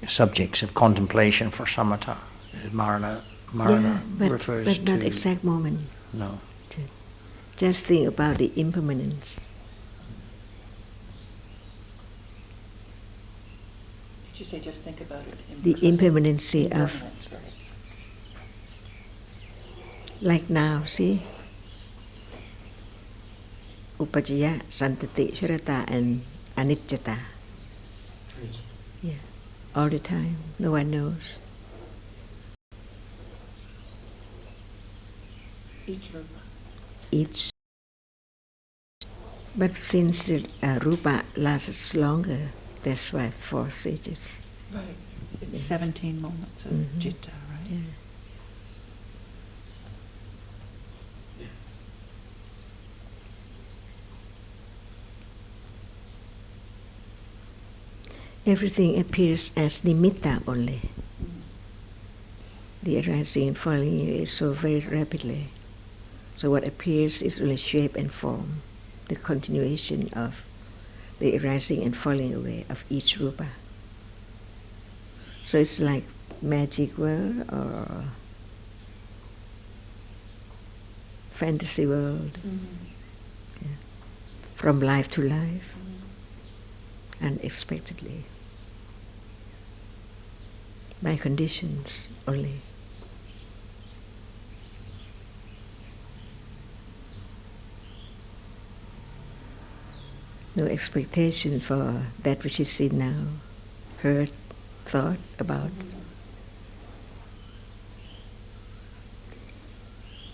subjects of contemplation for samatha. Marana refers but not to exact moment. No. Just think about the impermanence. Did you say just think about it? The impermanency of, right. like now, see? Upajjaya, Santati, Sharata, and Anicca. Yeah, all the time. No one knows. Each rupa. Each. But since the rupa lasts longer, that's why 4 stages. Right. It's 17 moments of citta, right? Yeah. Everything appears as nimitta only. The arising and falling is so very rapidly. So what appears is only shape and form, the continuation of the arising and falling away of each rupa. So it's like magic world or fantasy world, yeah. From life to life, unexpectedly, by conditions only. No expectation for that which is seen now, heard, thought about.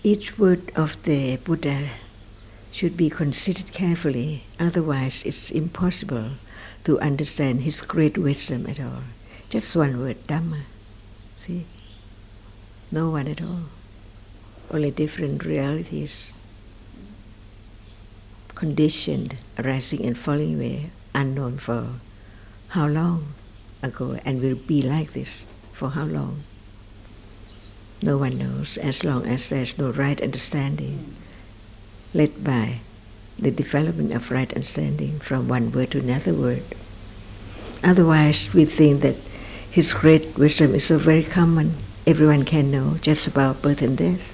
Each word of the Buddha should be considered carefully, otherwise it's impossible to understand his great wisdom at all. Just one word, Dhamma. See? No one at all. Only different realities. Conditioned, arising and falling away, unknown for how long ago, and will be like this for how long. No one knows, as long as there's no right understanding, led by the development of right understanding from one word to another word. Otherwise, we think that his great wisdom is so very common, everyone can know just about birth and death.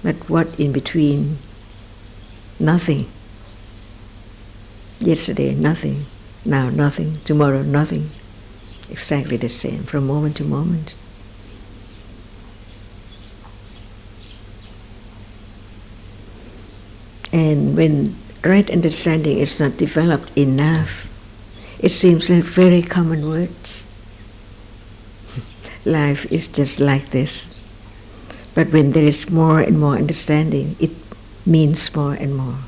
But what in between? Nothing. Yesterday, nothing. Now, nothing. Tomorrow, nothing. Exactly the same, from moment to moment. And when right understanding is not developed enough, it seems like very common words. Life is just like this. But when there is more and more understanding, it means more and more.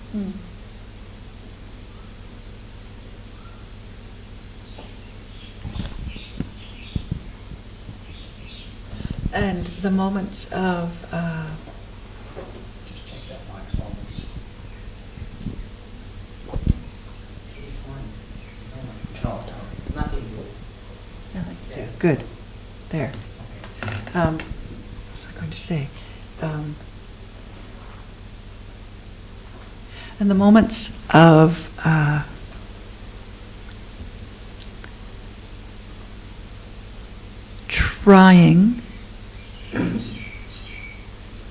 And the moments of Just check that mic's on. No, nothing good. good. There. What was I going to say? And the moments of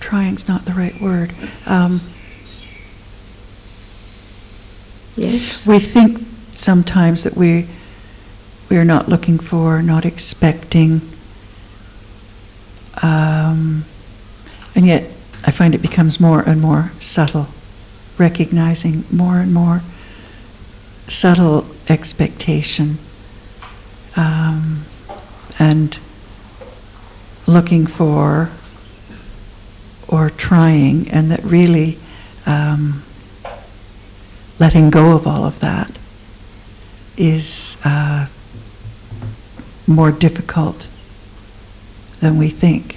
trying's not the right word. Yes. We think sometimes that we are not looking for, not expecting, and yet I find it becomes more and more subtle, recognizing more and more subtle expectation, and looking for or trying, and that really letting go of all of that is more difficult than we think.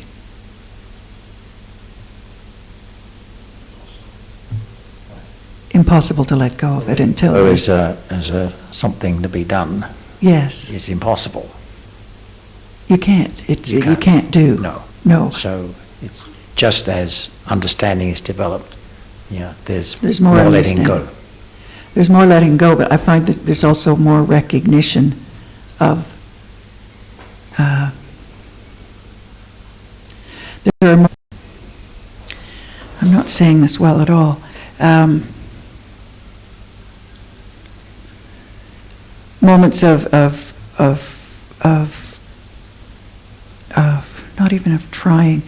Impossible to let go of it until as a something to be done. Yes, Is impossible. you can't. You can't do. No. So it's just as understanding is developed. Yeah, there's more letting go. understanding. there's more letting go, but I find that there's also more recognition of there are more, I'm not saying this well at all. Moments of not even of trying.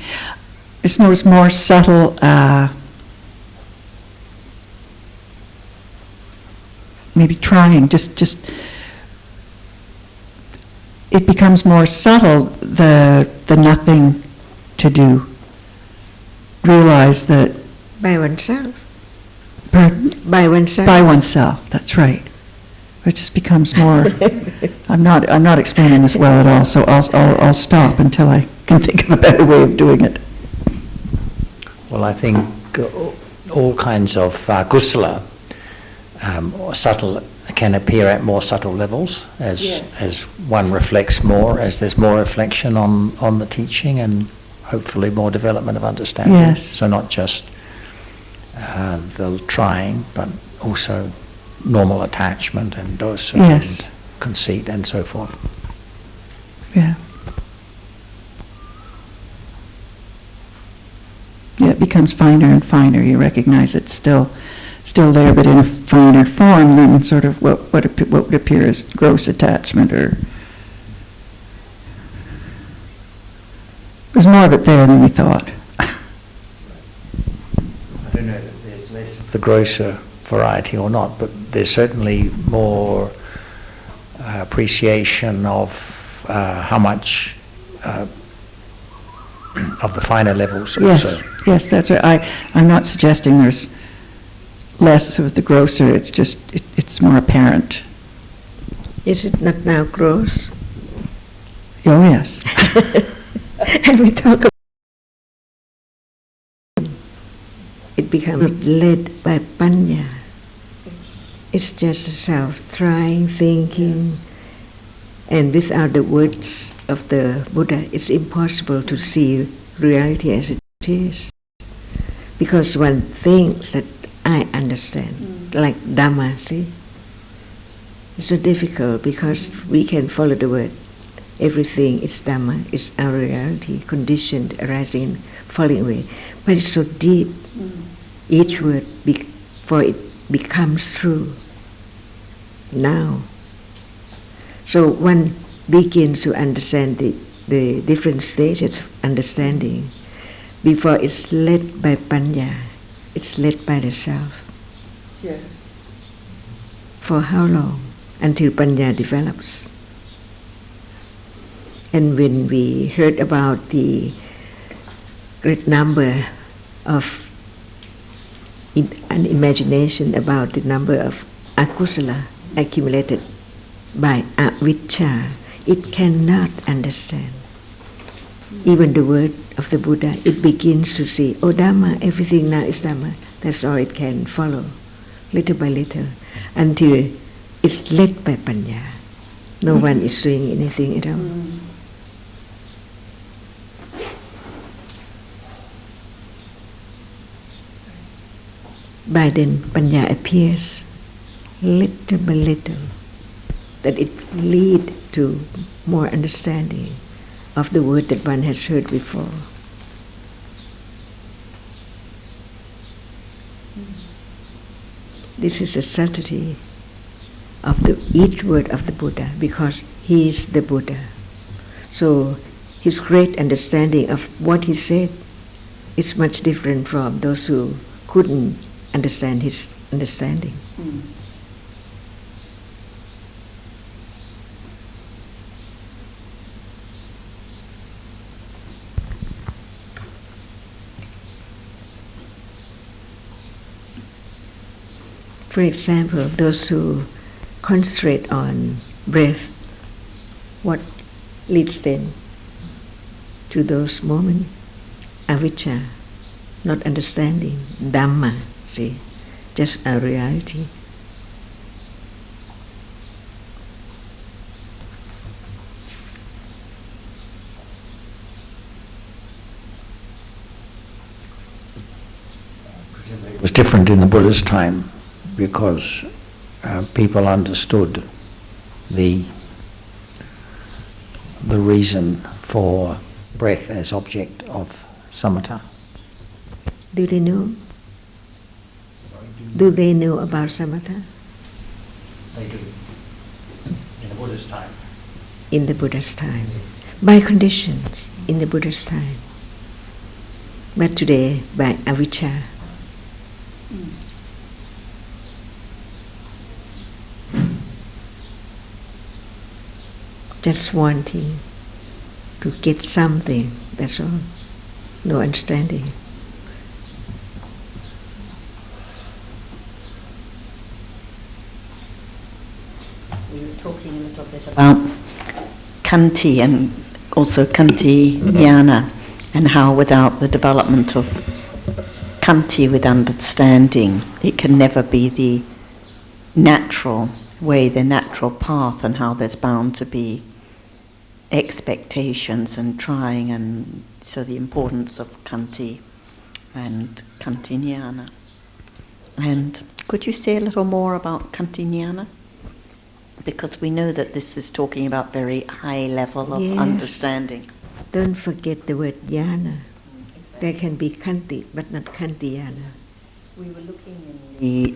It's more subtle. Maybe trying. Just. It becomes more subtle. The nothing to do. Realize that. By oneself. Pardon? By oneself. By oneself. That's right. It just becomes more. I'm not explaining this well at all. So I'll stop until I can think of a better way of doing it. Well, I think all kinds of kusala, subtle, can appear at more subtle levels as one reflects more, as there's more reflection on the teaching and hopefully more development of understanding. Yes. So not just the trying, but also normal attachment and dosa Yes. and conceit and so forth. Yeah. Yeah, it becomes finer and finer. You recognize it's still there, but in a finer form than sort of what would appear as gross attachment, or there's more of it there than we thought. I don't know that there's less of the grosser variety or not, but there's certainly more appreciation of how much of the finer levels also. Yes, that's right. I'm not suggesting there's less of the grosser. It's just it's more apparent. Is it not now gross? Oh yes. And we talk about it becomes led by panya. It's just self-trying, thinking, and without the words of the Buddha, it's impossible to see reality as it is. Because one thinks that I understand, like Dhamma, see? It's so difficult because we can follow the word. Everything is Dhamma, it's our reality, conditioned, arising, falling away. But it's so deep. Each word, before it becomes true. Now. So one begins to understand the different stages of understanding before it's led by panya. It's led by the self. Yes. For how long? Until panya develops. And when we heard about the great number of an imagination about the number of akusala accumulated by avijja, it cannot understand. Even the word of the Buddha, it begins to see, oh Dhamma, everything now is Dhamma. That's all it can follow, little by little, until it's led by panya. No one is doing anything at all. By then, panya appears little by little, that it lead to more understanding of the word that one has heard before. This is the subtlety of each word of the Buddha, because he is the Buddha. So his great understanding of what he said is much different from those who couldn't understand his understanding. For example, those who concentrate on breath, what leads them to those moments? Avijja, not understanding, Dhamma, see, just a reality. It was different in the Buddha's time because people understood the reason for breath as object of samatha. Do they know? Do they know about samatha? They do. In the Buddha's time. In the Buddha's time. By conditions, in the Buddha's time. But today, by avijja. Just wanting to get something, that's all. No understanding. We were talking a little bit about Kanti and also Kanti Jnana, and how without the development of Kanti with understanding, it can never be the natural way, the natural path, and how there's bound to be expectations and trying, and so the importance of Kanti and Kanti Jnana. And could you say a little more about Kanti Jnana? Because we know that this is talking about very high level of understanding. Don't forget the word jnana. There can be kanti, but not kanti jnana. We were looking in the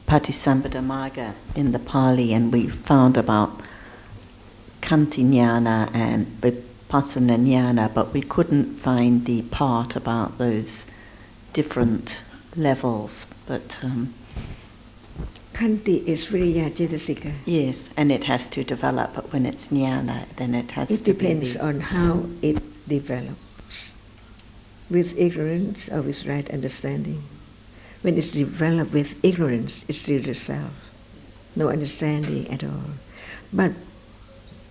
Patisambhada Magga in the Pali, and we found about Kanti Jnana and Vipassana Jnana, but we couldn't find the part about those different levels. But Kanti is viriya cetasika. yes, and it has to develop, but when it's jnana, then it has It to be depends on how it develops. With ignorance or with right understanding. When it's developed with ignorance, it's still the self. No understanding at all. But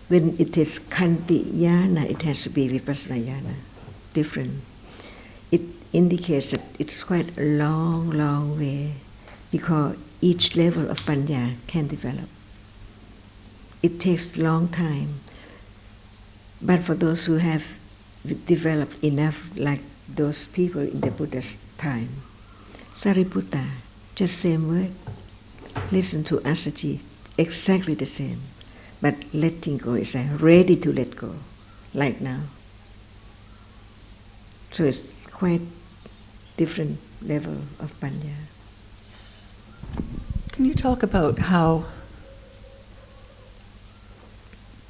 when it is kanti jnana, it has to be vipassana jnana. Different. It indicates that it's quite a long, long way, because each level of panya can develop. It takes a long time. But for those who have developed enough, like those people in the Buddha's time, Sariputta, just same word. Listen to Asaji, exactly the same. But letting go is ready to let go, like now. So it's quite different level of panya. Can you talk about how,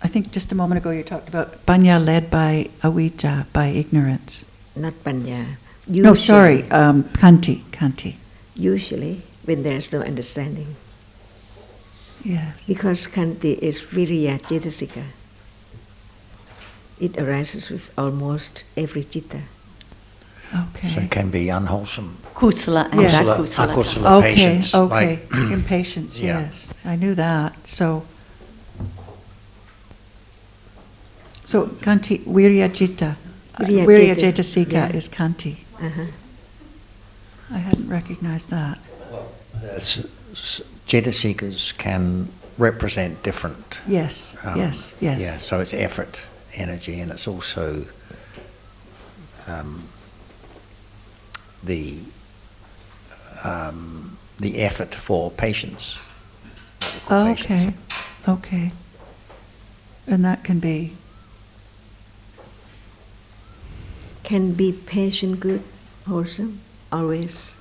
I think just a moment ago you talked about panya led by avijja, by ignorance. Not panya. No, sorry, kanti. Usually, when there is no understanding. Yes. Because kanti is viriya cetasika. It arises with almost every citta. Okay. So it can be unwholesome. kusala and Yes. akusala. Akusala patience. Okay, Like, impatience, Yeah. yes. I knew that. So kanti, virya citta. Virya Virya ceta- cetasika yeah. is kanti. Uh-huh. I hadn't recognized that. Jetasikas can represent different. Yes, yes. Yeah, so it's effort, energy, and it's also the effort for patience. Oh, Patience. okay. And that can be, Can be patient, good, wholesome, always.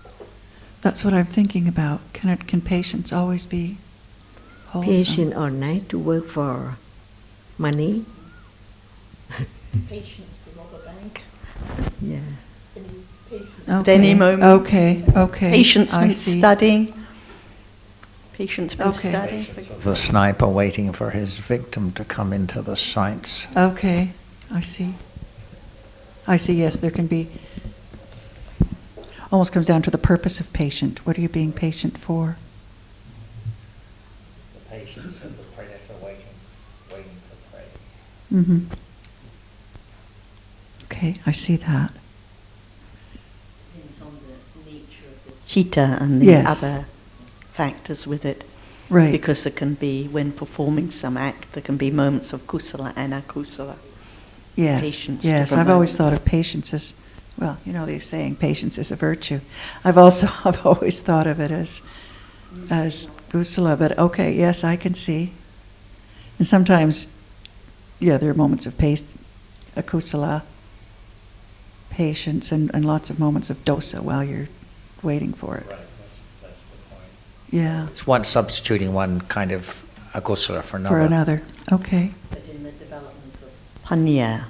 that's what I'm thinking about. Can patience always be wholesome? Patient all night to work for money. Patience to rob a bank. Yeah. At any moment. Okay. Patience I when see. studying. Patience when Okay. studying. The sniper waiting for his victim to come into the sights. Okay, I see, yes, there can be, almost comes down to the purpose of patient. What are you being patient for? The patience and the predator waiting for prey. Mm-hmm. Okay, I see that. Depends on the nature of the chitta and the Yes. other factors with it. Right. Because there can be, when performing some act, there can be moments of kusala and akusala. Yes, Patience, yes. different I've always moments. thought of patience as, well, the saying patience is a virtue. I've always thought of it as as kusala, but okay, yes, I can see. And sometimes, yeah, there are moments of kusala, patience, and lots of moments of dosa while you're waiting for it. Right, that's the point. Yeah, It's one substituting one kind of akusala for another. for another. Okay. But in the development of panya,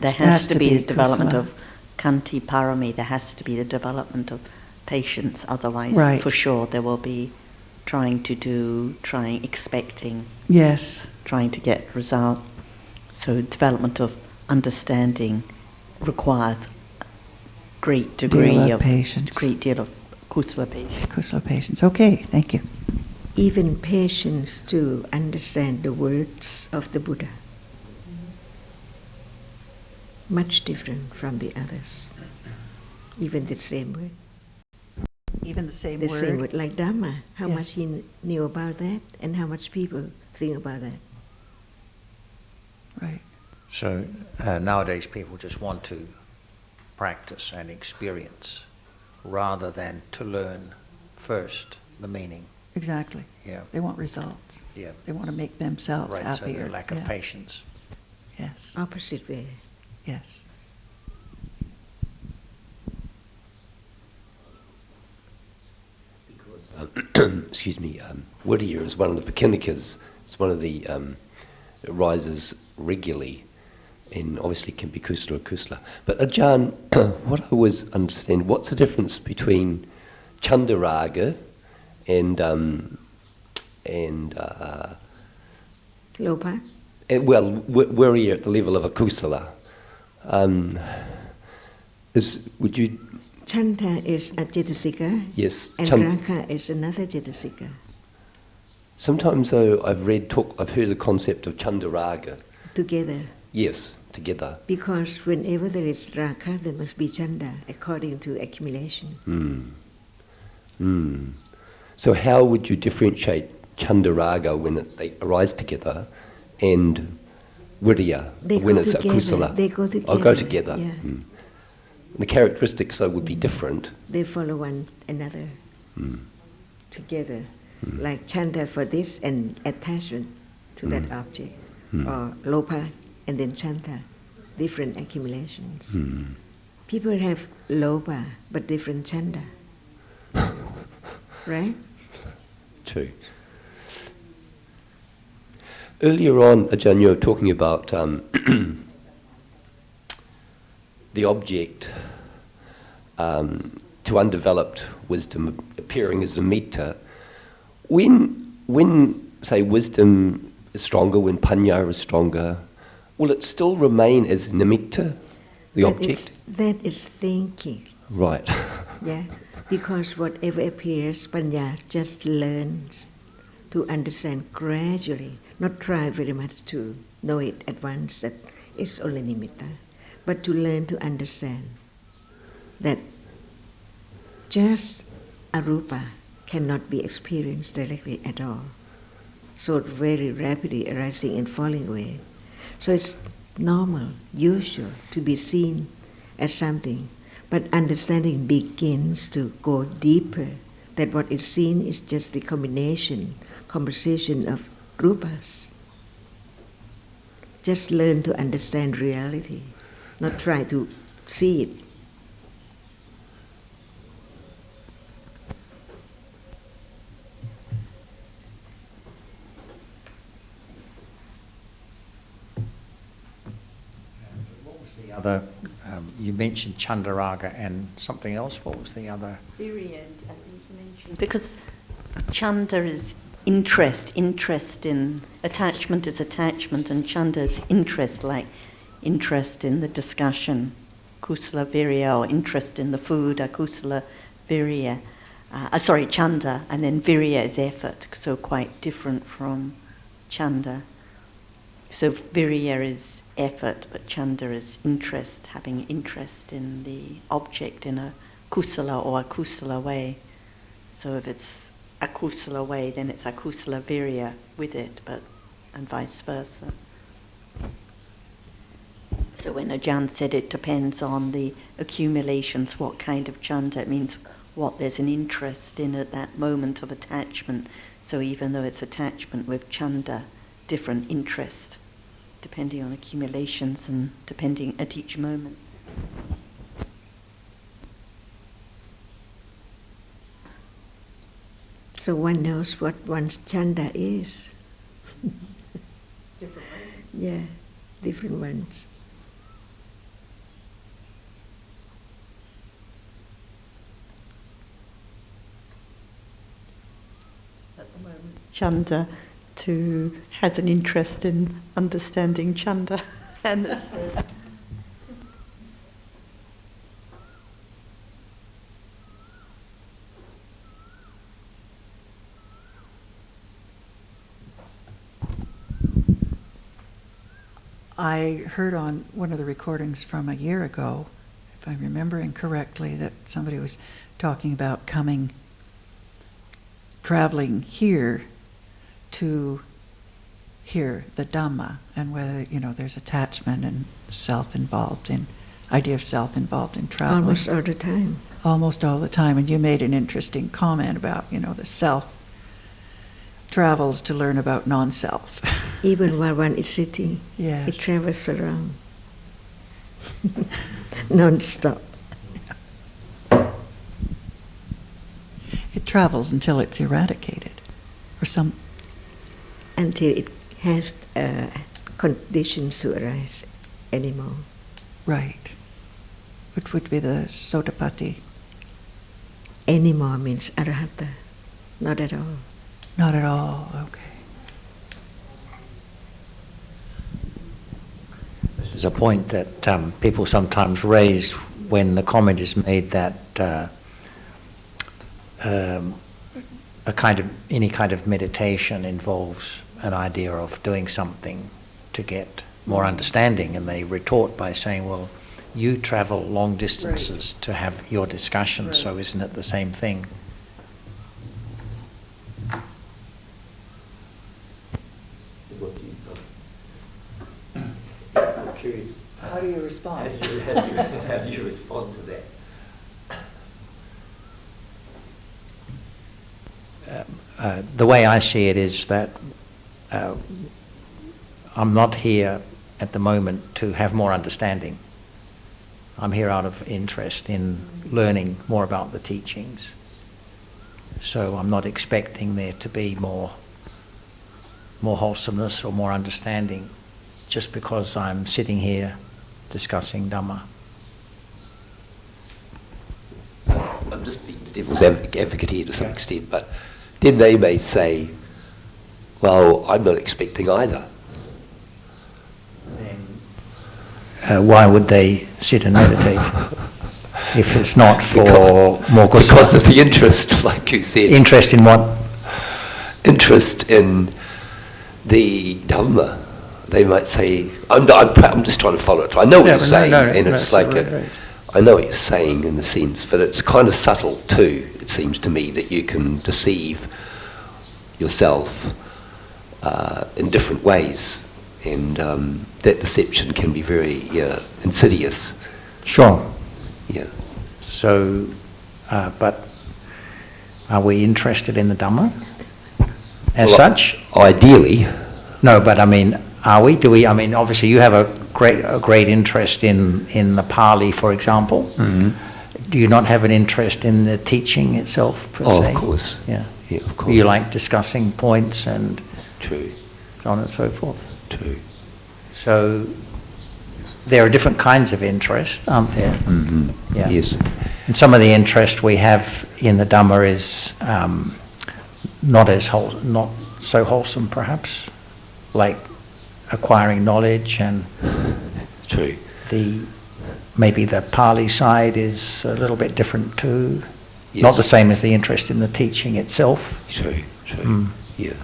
there has to be the development kusala. of kanti parami, there has to be the development of patience, otherwise Right. for sure there will be expecting, Yes. trying to get result. So development of understanding requires great degree of patience. great deal of kusala patience. Kusala patience. Okay, thank you. Even patience to understand the words of the Buddha. Much different from the others. Even the same word. Even the same The word. same word, like Dhamma. How Yes. much he knew about that and how much people think about that. Right. So nowadays people just want to practice and experience rather than to learn first the meaning. Exactly. Yeah. They want results. Yeah. They want to make themselves Right, so happier. the lack of patience. Yes. Opposite way. Yes. Excuse me, Whittier is one of the Pakinikas. It's one of the, it rises regularly and obviously can be kusala or kusala. But Ajahn, what I always understand, what's the difference between Chandaraga and Lopa. Whittier at the level of a kusala? Would you... Chanta is a Cetasika. Yes. And Raka is another Cetasika. Sometimes though I've heard the concept of Chandaraga. Together. Yes, together. Because whenever there is Raka, there must be Chanda, according to accumulation. So how would you differentiate Chandaraga when they arise together and Vidya when it's together. a kusala? They go together. Oh, go together. Yeah. The characteristics though would be different. They follow one another together. Like Chanda for this and attachment to that object. Or Lopa and then Chanta, different accumulations. People have Lopa but different Chanda. Right? True. Earlier on, Ajahn, you were talking about the object to undeveloped wisdom appearing as a metta. When say wisdom is stronger, when panya is stronger, will it still remain as nimitta, the object? That is thinking. Right. Yeah, because whatever appears, panya just learns to understand gradually, not try very much to know it at once that it's only nimitta, but to learn to understand that just arupa cannot be experienced directly at all. So very rapidly arising and falling away. So it's normal, usual to be seen as something, but understanding begins to go deeper, that what is seen is just the composition of rupas. Just learn to understand reality, not try to see it. What was the other, you mentioned Chandaraga and something else, what was the other? Virya, I think you mentioned. Because Chanda is interest in, attachment is attachment, and Chanda is interest, like interest in the discussion, kusala virya, or interest in the food, akusala virya. Chanda, and then virya is effort, so quite different from Chanda. So virya is effort, but Chanda is interest, having interest in the object in a kusala or akusala way. So if it's akusala way, then it's akusala virya with it, and vice versa. So when Ajahn said it depends on the accumulations, what kind of Chanda, it means what there's an interest in at that moment of attachment. So even though it's attachment with chanda, different interest, depending on accumulations and depending at each moment. So one knows what one's chanda is. Different ones. Yeah, different ones. At the moment, chanda has an interest in understanding chanda, and that's where. I heard on one of the recordings from a year ago, if I'm remembering correctly, that somebody was talking about traveling here to hear the Dhamma, and whether, there's attachment and idea of self involved in traveling. Almost all the time. Almost all the time. And you made an interesting comment about, the self travels to learn about non-self. Even while one is sitting, Yes. it travels around non-stop. It travels until it's eradicated, or Until it has conditions to arise anymore. right, which would be the Sotapatti. Anymore means arahata, not at all. Not at all. Okay. This is a point that people sometimes raise when the comment is made that any kind of meditation involves an idea of doing something to get more understanding, and they retort by saying, well, you travel long distances to have your discussion, so isn't it the same thing? I'm curious. How do you respond? How do you respond to that? The way I see it is that I'm not here at the moment to have more understanding. I'm here out of interest in learning more about the teachings. So I'm not expecting there to be more wholesomeness or more understanding just because I'm sitting here discussing Dhamma. I'm just being the devil's advocate here to some extent, but then they may say, well, I'm not expecting either. Why would they sit and meditate if it's not for more good? Because of the interest, like you said. Interest in what? Interest in the Dhamma. They might say, I'm just trying to follow it. I know what you're saying, and it's like I know what you're saying in the sense, but it's kind of subtle too, it seems to me, that you can deceive yourself in different ways, and that deception can be very insidious. Sure. Yeah. So, but are we interested in the Dhamma as such? Ideally. No, but I mean, are we? Do we? I mean, obviously you have a great interest in the Pali, for example. Mm-hmm. Do you not have an interest in the teaching itself, per se? Of course. Yeah. Yeah, of course. You like discussing points and True. so on and so forth. True. So there are different kinds of interest, aren't there? Mm-hmm. Yeah. Yes. And some of the interest we have in the Dhamma is not so wholesome, perhaps, like acquiring knowledge, and True. maybe the Pali side is a little bit different too. Yes. Not the same as the interest in the teaching itself. True. True. Yeah.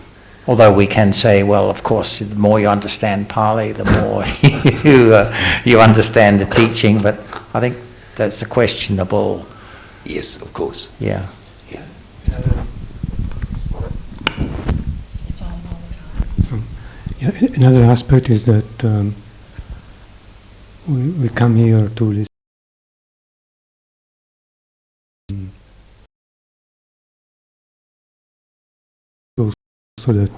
Although we can say, well, of course, the more you understand Pali, the more you understand the teaching. But I think that's a questionable. Yes, of course. Yeah. Yeah. It's on all the time. Yeah, another aspect is that we come here to listen so that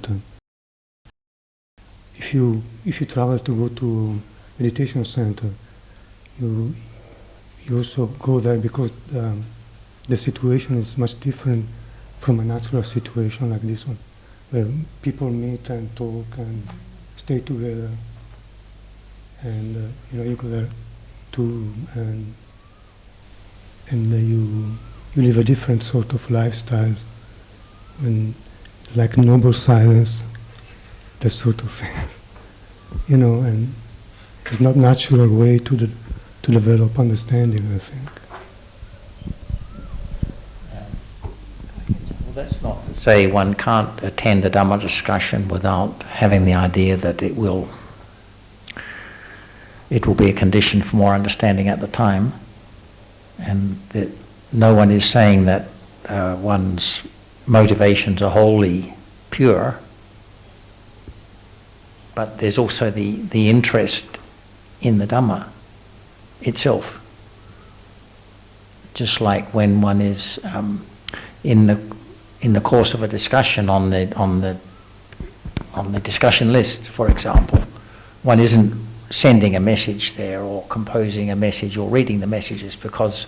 if you travel to go to meditation center, you also go there because the situation is much different from a natural situation like this one, where people meet and talk and stay together, and you go there too, and you live a different sort of lifestyle, and like noble silence, that sort of thing, and it's not natural way to develop understanding, I think. Well, that's not to say one can't attend a Dhamma discussion without having the idea that it will be a condition for more understanding at the time, and that no one is saying that one's motivations are wholly pure, but there's also the interest in the Dhamma itself. Just like when one is in the course of a discussion on the discussion list, for example, one isn't sending a message there or composing a message or reading the messages because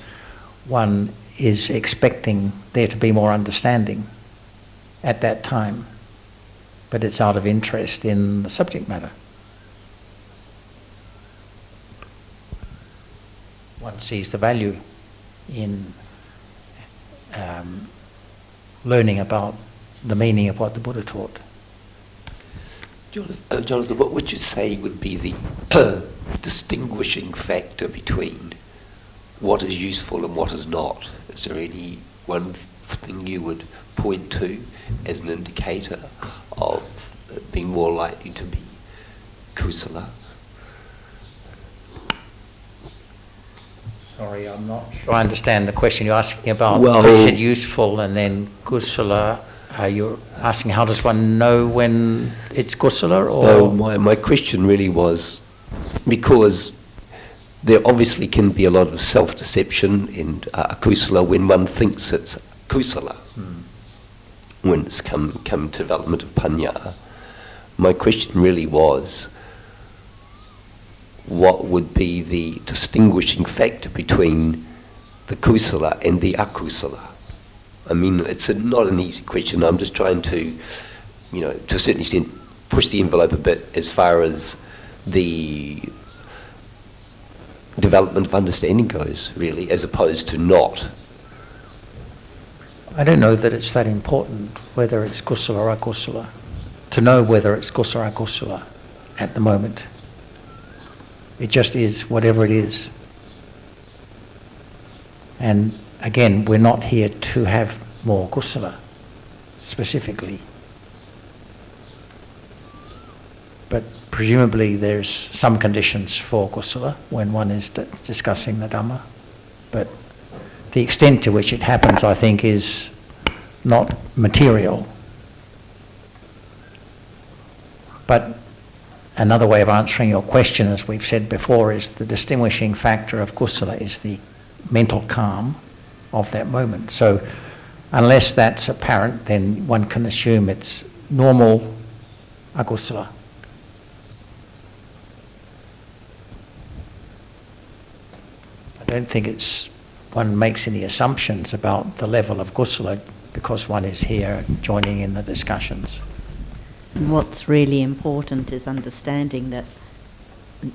one is expecting there to be more understanding at that time, but it's out of interest in the subject matter. One sees the value in learning about the meaning of what the Buddha taught. Jonathan, what would you say would be the distinguishing factor between what is useful and what is not? Is there any one thing you would point to as an indicator of being more likely to be kusala? Sorry, I'm not sure I understand the question. You're asking about, well, you said useful and then kusala. You're asking how does one know when it's kusala? Or? No, my question really was, because there obviously can be a lot of self-deception in kusala when one thinks it's kusala, when it's come to development of panya. My question really was, what would be the distinguishing factor between the kusala and the akusala? I mean, it's not an easy question. I'm just trying to, to a certain extent, push the envelope a bit as far as the development of understanding goes, really, as opposed to not. I don't know that it's that important whether it's kusala or akusala, to know whether it's kusala or akusala at the moment. It just is whatever it is. And again, we're not here to have more kusala, specifically. But presumably there's some conditions for kusala when one is discussing the Dhamma. But the extent to which it happens, I think, is not material. But another way of answering your question, as we've said before, is the distinguishing factor of kusala is the mental calm of that moment. So unless that's apparent, then one can assume it's normal akusala. I don't think one makes any assumptions about the level of kusala because one is here joining in the discussions. And what's really important is understanding that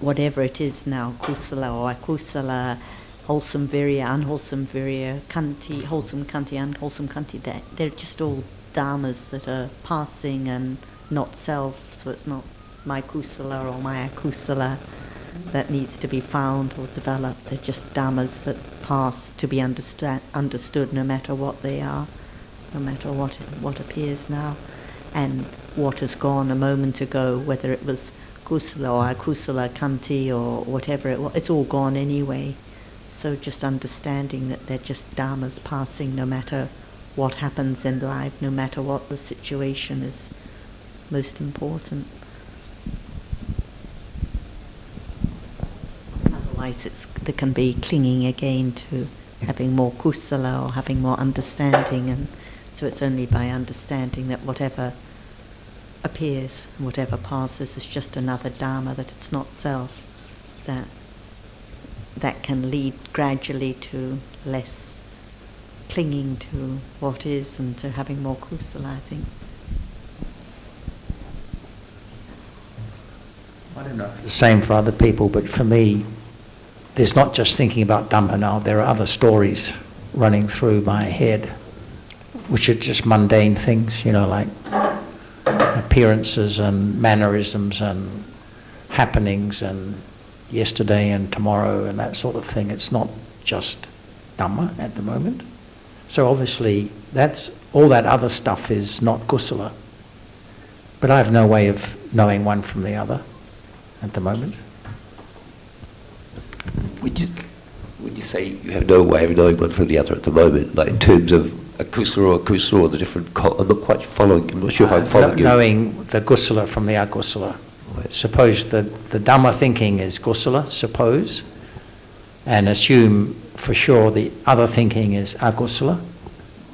whatever it is now, kusala or akusala, wholesome virya, unwholesome virya, kanti, wholesome kanti, unwholesome kanti, they're just all dharmas that are passing and not self, so it's not my kusala or my akusala that needs to be found or developed. They're just dhammas that pass to be understood no matter what they are, no matter what appears now. And what has gone a moment ago, whether it was kusala or akusala, kanti or whatever it was, it's all gone anyway. So just understanding that they're just dhammas passing no matter what happens in life, no matter what the situation is most important. Otherwise there can be clinging again to having more kusala or having more understanding, and so it's only by understanding that whatever appears, and whatever passes is just another Dhamma, that it's not self, that can lead gradually to less clinging to what is and to having more kusala, I think. I don't know if it's the same for other people, but for me, there's not just thinking about Dhamma now, there are other stories running through my head, which are just mundane things, like appearances and mannerisms and happenings and yesterday and tomorrow and that sort of thing. It's not just Dhamma at the moment. So obviously all that other stuff is not kusala. But I have no way of knowing one from the other at the moment. Would you say you have no way of knowing one from the other at the moment, like in terms of a kusala or the different... I'm not quite following, I'm not sure if I'm following you. Knowing the kusala from the akusala. Right. Suppose the Dhamma thinking is kusala, suppose, and assume for sure the other thinking is akusala,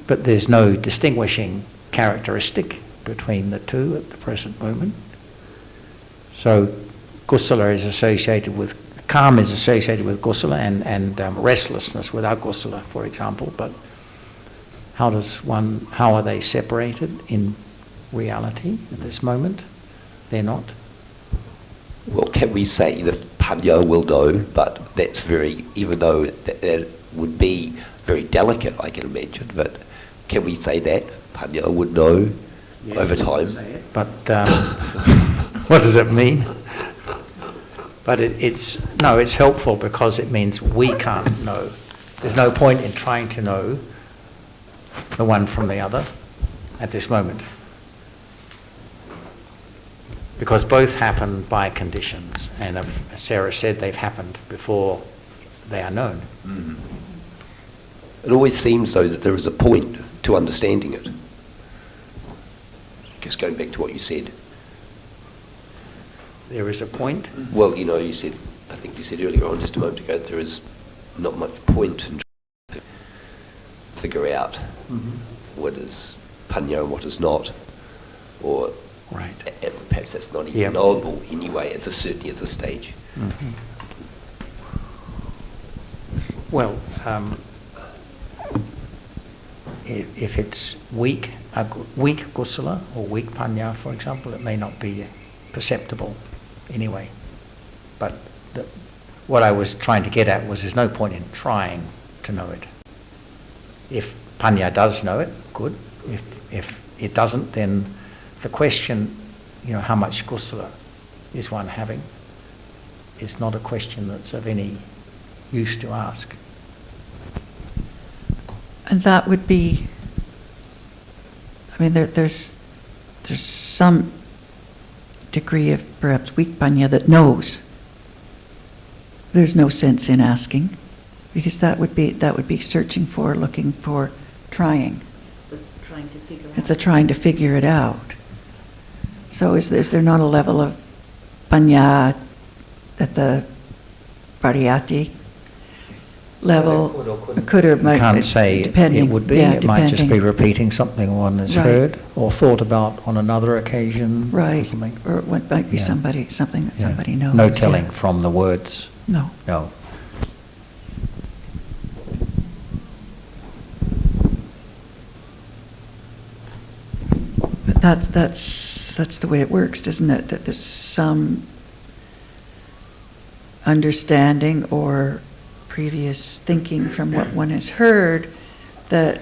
but there's no distinguishing characteristic between the two at the present moment. So kusala is associated with, calm is associated with kusala and restlessness with akusala, for example, but how are they separated in reality at this moment? They're not. Well, can we say that Panya will know, but that's even though that would be very delicate, I can imagine, but can we say that Panya would know over time? Say it, but what does it mean? But it's helpful because it means we can't know. There's no point in trying to know the one from the other at this moment, because both happen by conditions, and as Sarah said, they've happened before they are known. Mm-hmm. It always seems, though, that there is a point to understanding it. Just going back to what you said. There is a point? Well, I think you said earlier on, just a moment ago, that there is not much point in trying to figure out what is Panya and what is not, or right. Perhaps that's not even knowable anyway, certainly at this stage. Mm-hmm. Well, if it's weak kusala or weak panya, for example, it may not be perceptible anyway. But what I was trying to get at was there's no point in trying to know it. If panya does know it, good. If it doesn't, then the question, how much kusala is one having, is not a question that's of any use to ask. And that would be, there's some degree of perhaps weak panya that knows. There's no sense in asking, because that would be searching for, looking for, trying. Trying to figure out. It's a trying to figure it out. So is there not a level of panya at the pariyati level? Could or might. You can't say depending, it would be. Yeah, it might just be repeating something one has heard or thought about on another occasion. Right. Or something. Or it might be something that somebody knows. No telling from the words. No. No. But that's the way it works, doesn't it? That there's some understanding or previous thinking from what one has heard that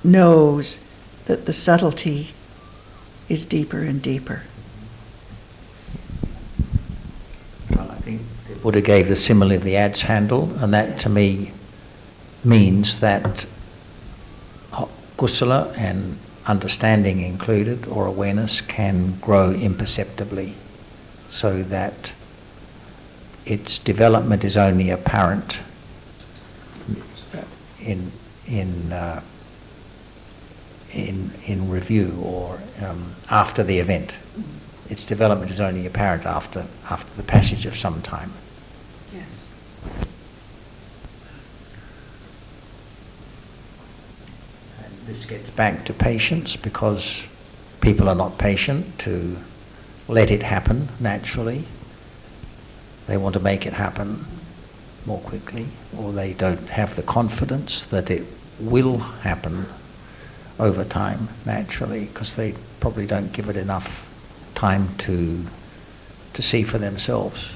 knows that the subtlety is deeper and deeper. Well, I think the Buddha gave the simile of the adze handle, and that to me means that kusala and understanding included, or awareness, can grow imperceptibly, so that its development is only apparent in review or after the event. Its development is only apparent after the passage of some time. Yes. And this gets back to patience, because people are not patient to let it happen naturally. They want to make it happen more quickly, or they don't have the confidence that it will happen over time naturally, because they probably don't give it enough time to see for themselves.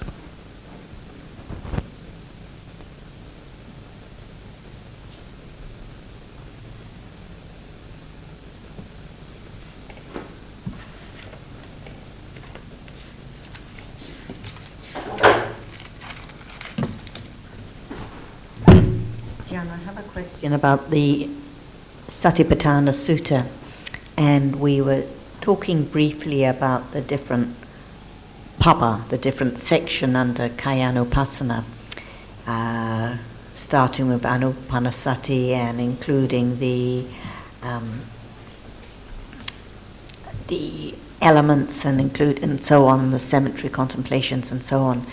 John, I have a question about the Satipatthana Sutta, and we were talking briefly about the different papa, the different section under Kayanupasana, starting with Anupanasati and including the elements and so on, the cemetery contemplations and so on.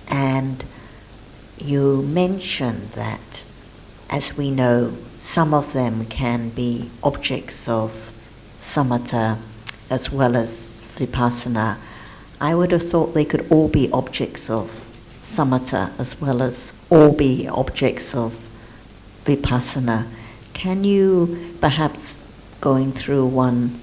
And you mentioned that, as we know, some of them can be objects of samatha as well as vipassana. I would have thought they could all be objects of samatha as well as all be objects of vipassana. Can you, perhaps going through one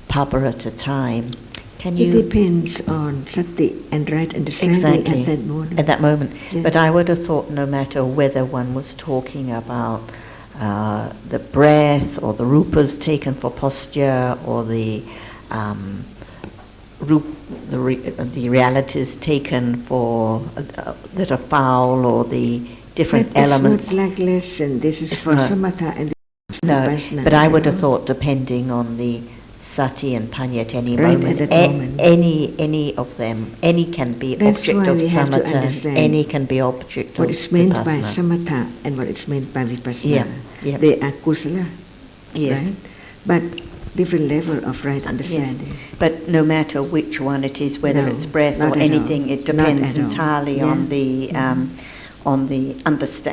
papa at a time, can you... It depends on sati and right understanding exactly, at that moment. At that moment. Yeah. But I would have thought no matter whether one was talking about the breath or the rupas taken for posture or the realities taken for that are foul or the different elements. It's not like lesson. This is for samatha and vipassana. But I would have thought, depending on the sati and panya at any right moment, at that moment, any of them, any can be that's object why of we have to samatha, understand any can be object what of is meant by vipassana. samatha and what is meant by vipassana. Yeah, yeah. They are kusala, Yes. right? But different level of right understanding. Yes. But no matter which one it is, whether No, it's breath not or at anything, all. it depends Not at all. entirely Yeah. on the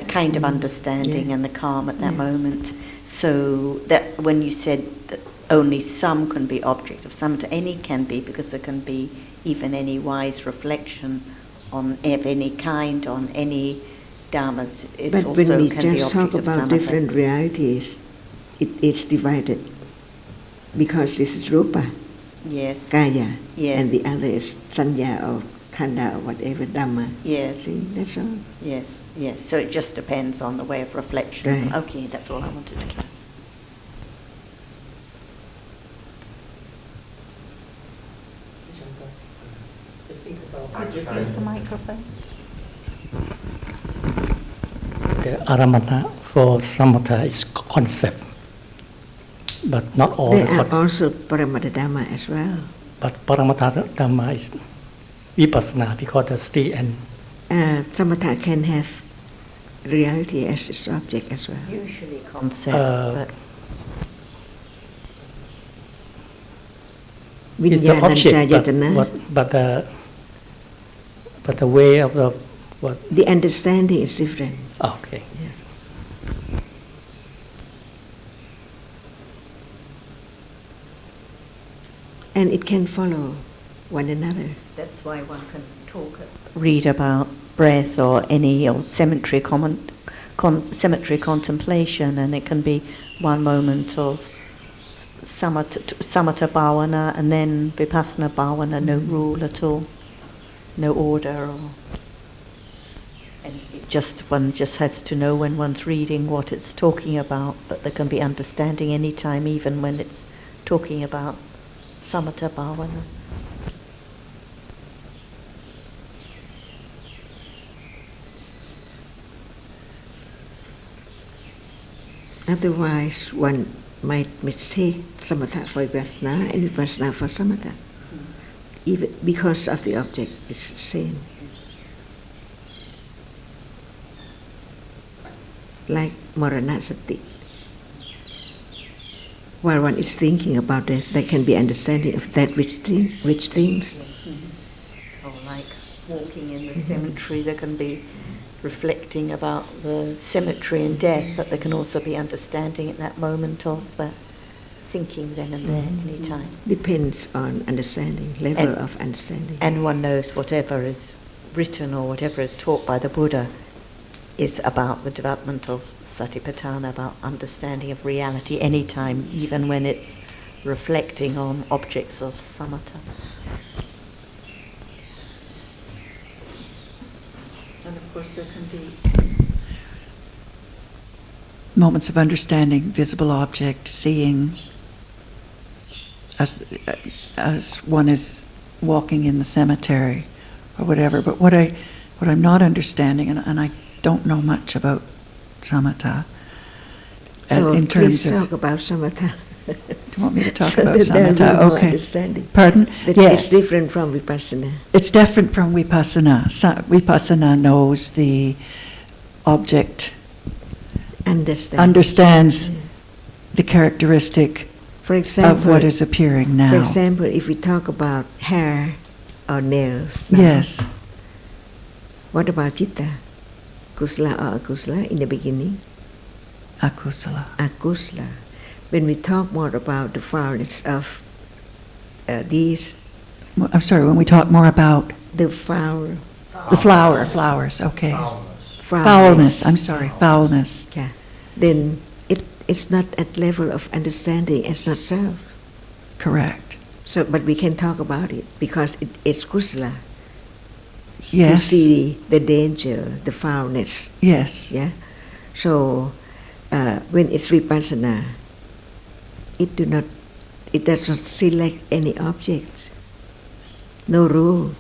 kind of understanding Yeah. and the calm at that Yeah. moment. So that when you said that only some can be object of samatha, any can be, because there can be even any wise reflection of any kind on any dharmas is But also when we can be just object talk of about samatha. different realities, it's divided. Because this is rupa, Yes. kaya, Yes. and the other is sanya or khanda or whatever dhamma. Yes. See, that's all. Yes, yes. So it just depends on the way of reflection. Right. Okay, that's all I wanted to clarify. Could you use the microphone? The aramana for samatha is concept, but not all There the are concepts. also Paramata Dhamma as well. But Paramata Dhamma is vipassana because the state and Samatha can have reality as its object as well. Usually concept, but it's the object, Vijnananchayatana. but the way of the what? The understanding is different. Okay. Yes. And it can follow one another. that's why one can read about breath or any or cemetery contemplation, and it can be one moment of samatha bhavana and then vipassana bhavana, no rule at all, no order, and one just has to know when one's reading what it's talking about, but there can be understanding any time, even when it's talking about samatha bhavana. Otherwise, one might mistake samatha for vipassana and vipassana for samatha, even because of the object is the same. Like Marana Sati. While one is thinking about death, there can be understanding of that which things. Or like walking in the cemetery, there can be reflecting about the cemetery and death, but there can also be understanding at that moment of thinking then and there, any time. Depends on understanding, level And- of understanding. And one knows whatever is written or whatever is taught by the Buddha is about the development of satipatthana, about understanding of reality anytime, even when it's reflecting on objects of samatha. And of course there can be moments of understanding, visible object, seeing, as one is walking in the cemetery or whatever. But what I'm not understanding, and I don't know much about samatha, So in please terms of. talk about samatha. Do you want me to talk So about that there will be samatha? more Okay. understanding. Pardon? That Yes. it's different from vipassana. It's different from vipassana. Vipassana knows the object, understands the characteristic For example, of what is appearing now. For example, if we talk about hair or nails, now, Yes. what about citta? Kusala or akusala in the beginning? Akusala. Akusala. When we talk more about the foulness of these, I'm sorry, when we talk more about the foul, the flowers, okay. Foulness. Foulness, I'm sorry, foulness. yeah, then it's not at level of understanding, it's not self. Correct. So, but we can talk about it because it's kusala. To Yes. see the danger, the foulness. Yes. Yeah. So when it's vipassana, it does not select any objects. No rule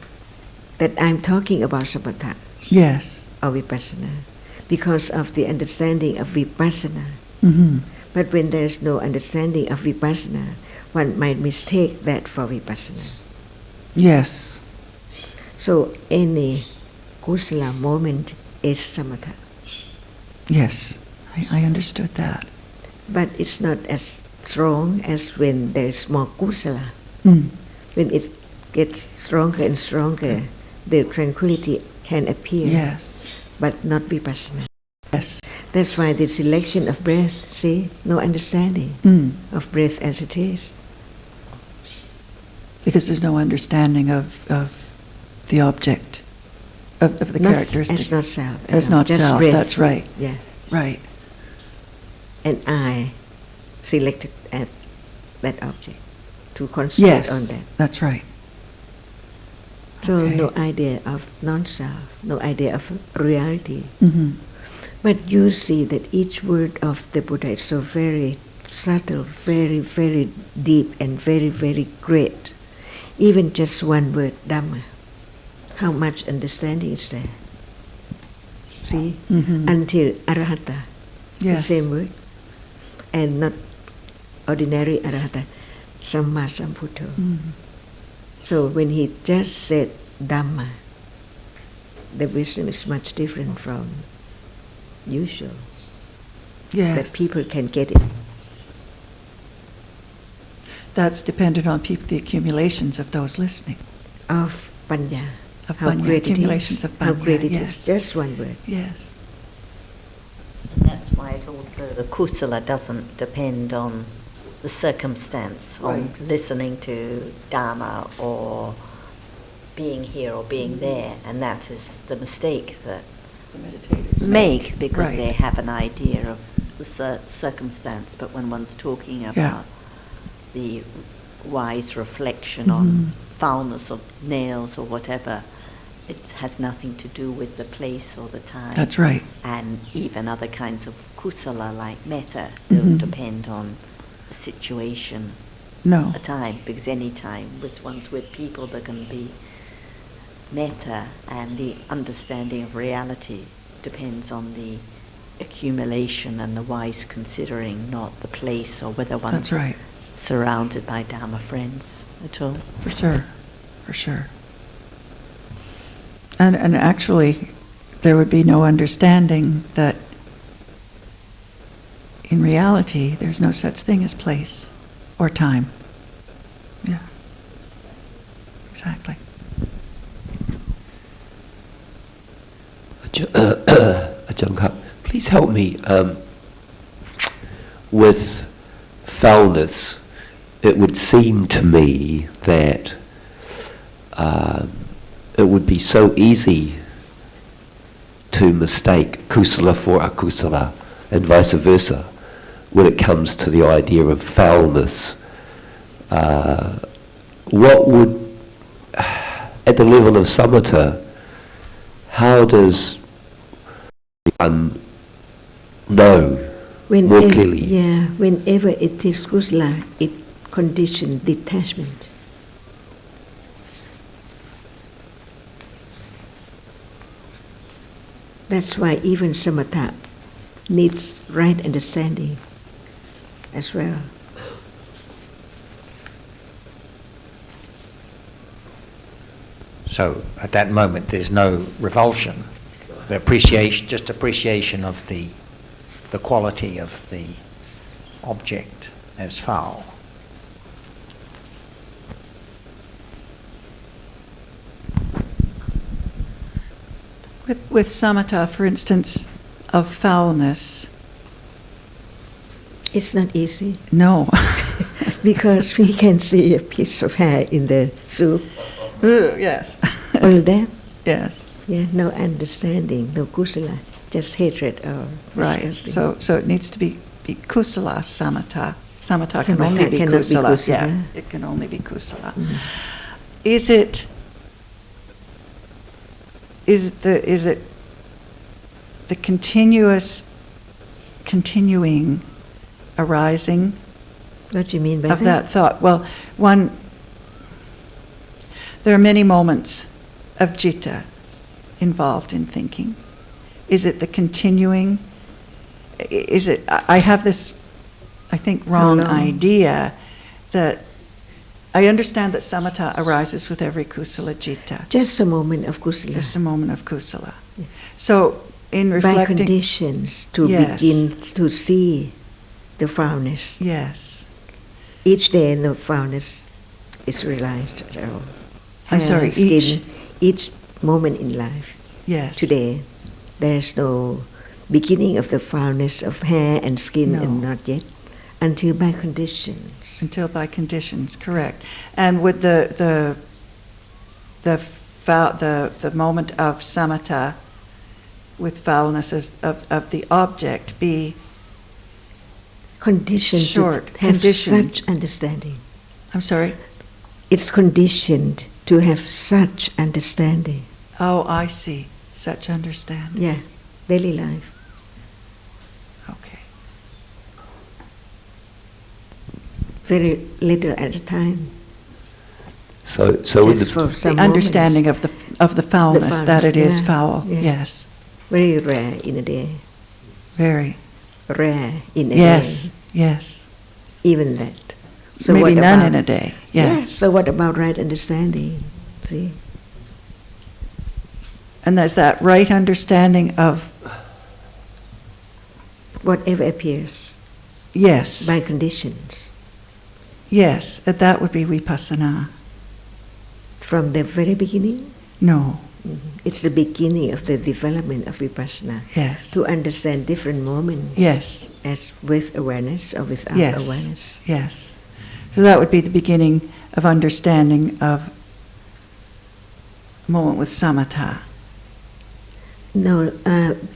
that I'm talking about samatha Yes. or vipassana because of the understanding of vipassana. Mm-hmm. But when there is no understanding of vipassana, one might mistake that for vipassana. Yes. So any kusala moment is samatha. Yes. I understood that. But it's not as strong as when there is more kusala. Mm. When it gets stronger and stronger, the tranquility can appear, Yes. but not vipassana. Yes. That's why the selection of breath, see, no understanding Mm. of breath as it is. Because there's no understanding of the object, of the Not, characteristic. as not self. As no, not just self, breath. that's right. Yeah. Right. And I selected at that object to concentrate Yes. on that. That's right. So Okay. no idea of non-self, no idea of reality. Mm-hmm. But you see that each word of the Buddha is so very subtle, very, very deep and very, very great. Even just one word, Dhamma, how much understanding is there? See? Mm-hmm. Until Arahata, Yes. the same word. And not ordinary Arahata, Samma Sambuddho. Mm-hmm. So when he just said Dhamma, the wisdom is much different from usual. Yes. That people can get it. That's dependent on the accumulations of those listening. Of Panya. Of How Panya, great it accumulations is. of How Panya, great it yes. is. Just one word. Yes. And that's why it also, the kusala doesn't depend on the circumstance, on Right. listening to Dharma or being here or being there. And that is the mistake that The meditators make because Right. they have an idea of the circumstance. But when one's talking about the wise reflection on Mhm. foulness of nails or whatever, it has nothing to do with the place or the time. That's right. And even other kinds of kusala like metta don't Mhm. depend on a situation, No. a time, because any time with one's with people there can be metta, and the understanding of reality depends on the accumulation and the wise considering, not the place or whether one's That's right. surrounded by Dharma friends at all. For sure. For sure. And actually, there would be no understanding that in reality, there's no such thing as place or time. Yeah. Exactly. Ajahn Kap, please help me with foulness, it would seem to me that it would be so easy to mistake kusala for akusala and vice versa when it comes to the idea of foulness. What would, at the level of samatha, how does one know more clearly? Yeah, whenever it is kusala, it conditions detachment. That's why even samatha needs right understanding as well. So at that moment there's no revulsion, the appreciation, just appreciation of the quality of the object as foul. With samatha, for instance, of foulness. It's not easy. No. Because we can see a piece of hair in the soup. Yes. All that. Yes. Yeah, no understanding, no kusala, just hatred or Right. disgusting. So it needs to be kusala samatha. Samatha can Samatha only be cannot be kusala. kusala. Yeah, it can only be kusala. Is it the continuing arising What do you mean by of that thought? Well, there are many moments of citta involved in thinking. Is it the continuing? Is it? I have this, I think, wrong idea that I understand that samatha arises with every kusala citta. Just a moment of kusala. Just a moment of kusala. Yeah. So, in reflecting, by conditions to Yes. begin to see the foulness. Yes. Each day the foulness is realized. I'm sorry, skin, each moment in life. Yes. Today, there is no beginning of the foulness of hair and skin, No. and not yet, until by conditions. Until by conditions, correct. And would the moment of samatha with foulness of the object be Conditioned short, to have conditioned. such understanding. I'm sorry? It's conditioned to have such understanding. Oh, I see. Such understanding. Yeah, daily life. Okay. Very little at a time. So in Just for the, some The understanding moments. of the foulness, that it is yeah, foul. yeah. Yes. Very rare in a day. Very. Rare in a Yes. day. Yes. Even that. So Maybe what none about, in a day. Yeah. Yes. So what about right understanding? See? And there's that right understanding of Whatever appears yes. by conditions. Yes. That would be vipassana. From the very beginning, No. it's the beginning of the development of vipassana. Yes. To understand different moments. Yes. As with awareness or without Yes. awareness. Yes. So that would be the beginning of understanding of a moment with samatha. No,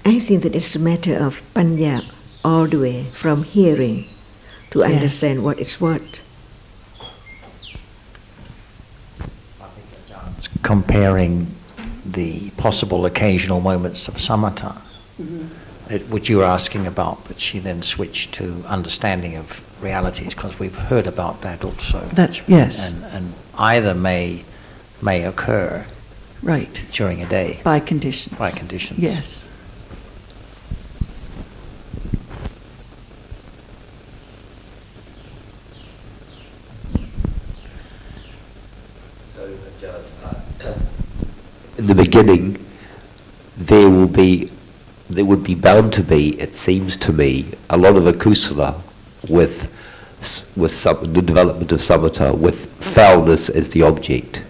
I think that it's a matter of panya all the way from hearing to Yes. understand what is what. It's comparing the possible occasional moments of samatha, which you were asking about, but she then switched to understanding of realities, because we've heard about that also. That's, yes. And either may occur Right. during a day. By conditions. By conditions. Yes. So, in the beginning, there would be bound to be, it seems to me, a lot of akusala with the development of samatha, with foulness as the object.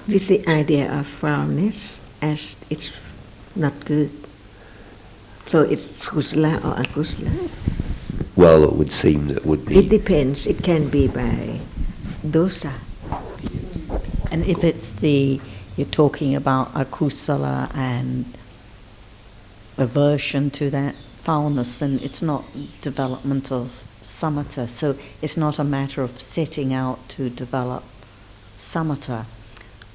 With the idea of foulness as it's not good. So it's kusala or akusala? Well, it would seem that it would be. It depends. It can be by dosa. And if it's you're talking about akusala and aversion to that foulness, then it's not development of samatha. So it's not a matter of setting out to develop samatha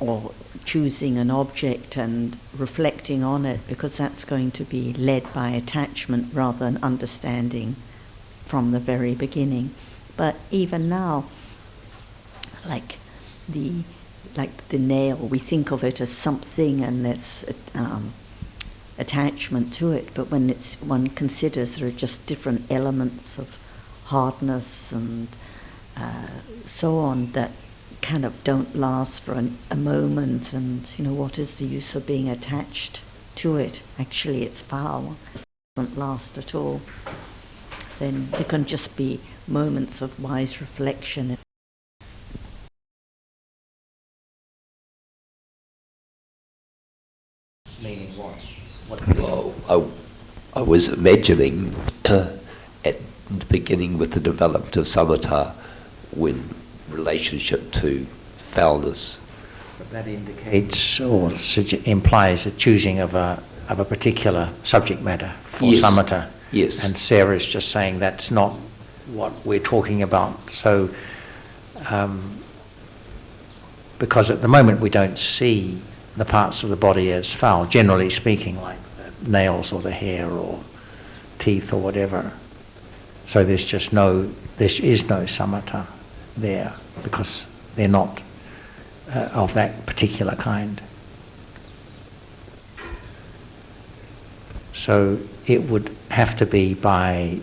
or choosing an object and reflecting on it, because that's going to be led by attachment rather than understanding from the very beginning. But even now, like the nail, we think of it as something and there's attachment to it, but when one considers there are just different elements of hardness and so on that kind of don't last for a moment, and what is the use of being attached to it? Actually it's foul, it doesn't last at all. Then there can just be moments of wise reflection. Meaning what? Well, I was imagining at the beginning with the development of samatha, when relationship to foulness. But that indicates or implies a choosing of a particular subject matter for samatha. Yes. And Sarah's just saying that's not what we're talking about. So, because at the moment we don't see the parts of the body as foul, generally speaking, like the nails or the hair or teeth or whatever. So there is no samatha there, because they're not of that particular kind. So it would have to be by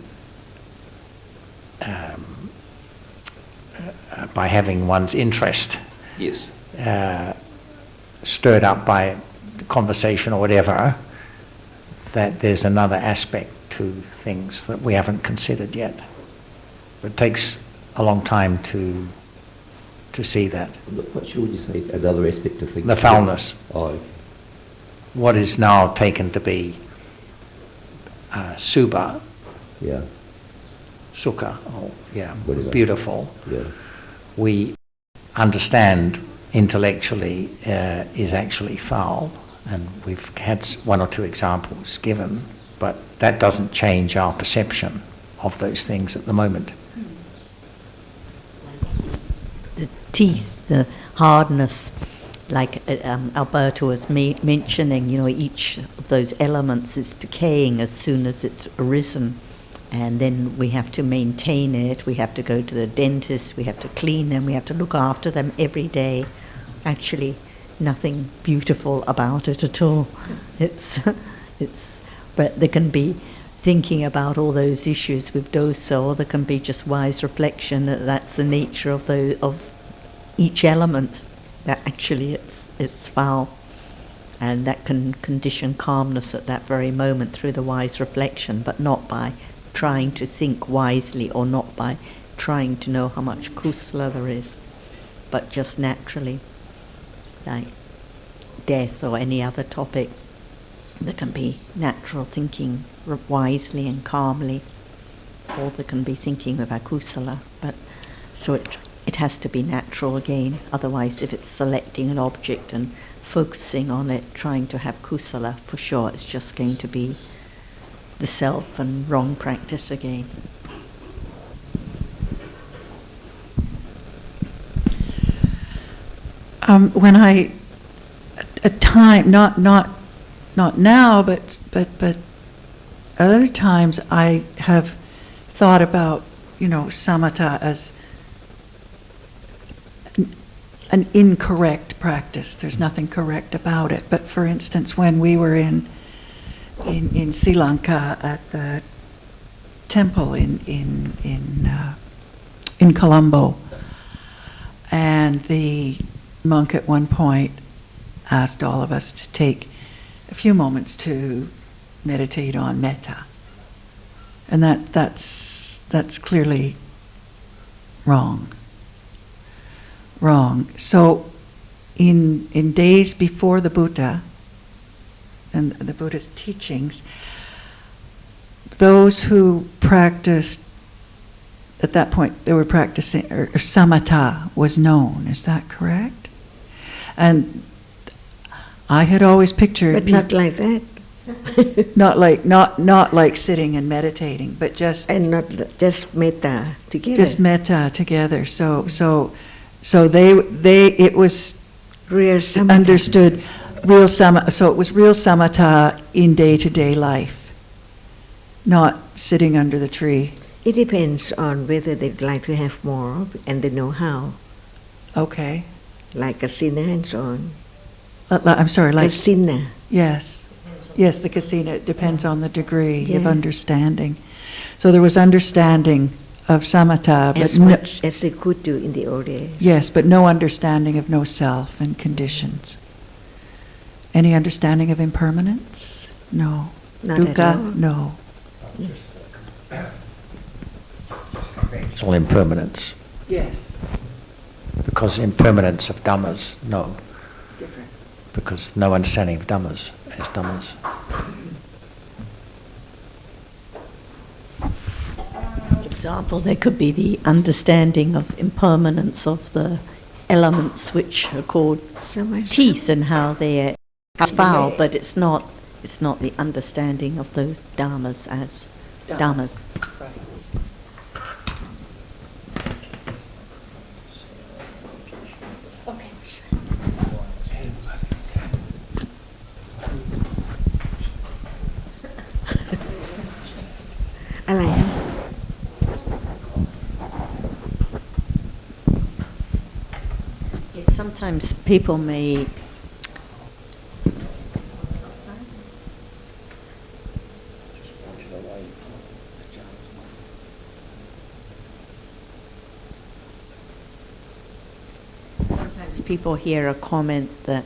having one's interest stirred up by conversation or whatever, that there's another aspect to things that we haven't considered yet. It takes a long time to see that. I'm not quite sure what you say, another aspect of things. The foulness. Oh. What is now taken to be subha, sukha, beautiful, we understand intellectually is actually foul, and we've had one or two examples given, but that doesn't change our perception of those things at the moment. The teeth, the hardness, like Alberto was mentioning, each of those elements is decaying as soon as it's arisen, and then we have to maintain it, we have to go to the dentist, we have to clean them, we have to look after them every day. Actually, nothing beautiful about it at all. But there can be thinking about all those issues with dosa, or there can be just wise reflection that that's the nature of each element, that actually it's foul, and that can condition calmness at that very moment through the wise reflection, but not by trying to think wisely, or not by trying to know how much kusala there is, but just naturally, like death or any other topic. There can be natural thinking wisely and calmly, or there can be thinking of akusala, but so it has to be natural again. Otherwise, if it's selecting an object and focusing on it, trying to have kusala, for sure it's just going to be the self and wrong practice again. When at time, not now, but other times, I have thought about samatha as an incorrect practice. There's nothing correct about it. But for instance, when we were in Sri Lanka at the temple in Colombo, and the monk at one point asked all of us to take a few moments to meditate on metta, and that's clearly wrong. So in days before the Buddha and the Buddha's teachings, those who practiced, at that point, they were practicing, or samatha was known, is that correct? And I had always pictured... But not like that. not like sitting and meditating, but just... And not just metta together. Just metta together. So they it was real samatha. Understood real so it was real samatha in day-to-day life, not sitting under the tree. It depends on whether they'd like to have more and they know how. Okay. Like kasina and so on. I'm sorry, like... Kasina. Yes. Yes, the kasina. It depends on the degree of Yeah. understanding. So there was understanding of samatha, As but much as they could do in the old days. yes, but no understanding of no self and conditions. Any understanding of impermanence? No. Not at Dukkha? all. No. It's all impermanence. Yes. Because impermanence of dhammas, no. Different. Because no understanding of dhammas as dhammas. Example, there could be the understanding of impermanence of the elements which are called teeth and how they are foul, but it's not the understanding of those dhammas as dhammas. Sometimes people may people hear a comment that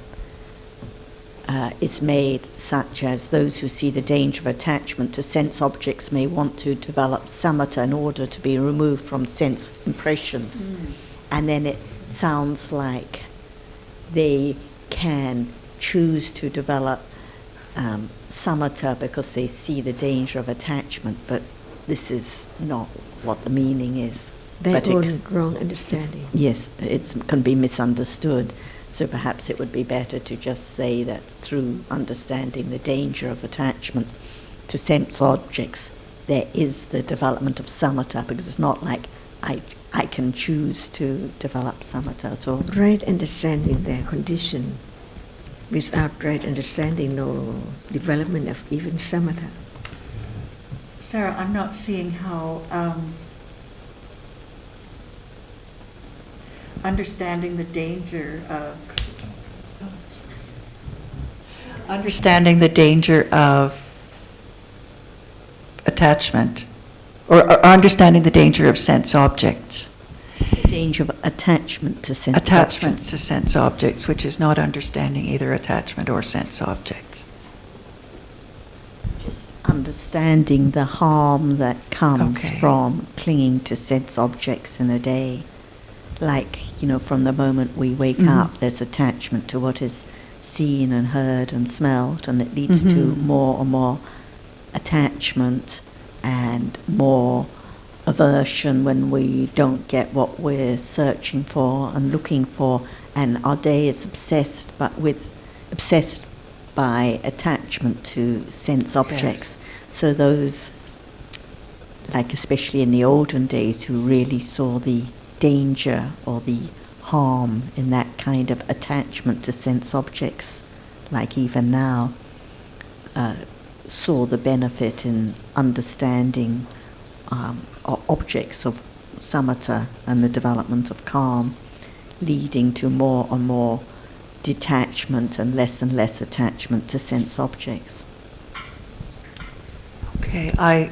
is made, such as those who see the danger of attachment to sense objects may want to develop samatha in order to be removed from sense impressions. And then it sounds like they can choose to develop samatha because they see the danger of attachment, but this is not what the meaning is. Their own wrong understanding. Yes, it can be misunderstood. So perhaps it would be better to just say that through understanding the danger of attachment to sense objects, there is the development of samatha, because it's not like I can choose to develop samatha at all. Right understanding their condition. Without right understanding, no development of even samatha. Sarah, I'm not seeing how understanding the danger of attachment, or understanding the danger of sense objects. The danger of attachment to sense Attachment objects. to sense objects, which is not understanding either attachment or sense objects. Just understanding the harm that comes Okay. from clinging to sense objects in a day. Like, from the moment we wake up, there's attachment to what is seen and heard and smelled, and it leads to more and more attachment and more aversion when we don't get what we're searching for and looking for, and our day is obsessed by attachment to sense objects. So those, like especially in the olden days, who really saw the danger or the harm in that kind of attachment to sense objects, like even now, saw the benefit in understanding objects of samatha and the development of calm, leading to more and more detachment and less attachment to sense objects. Okay, I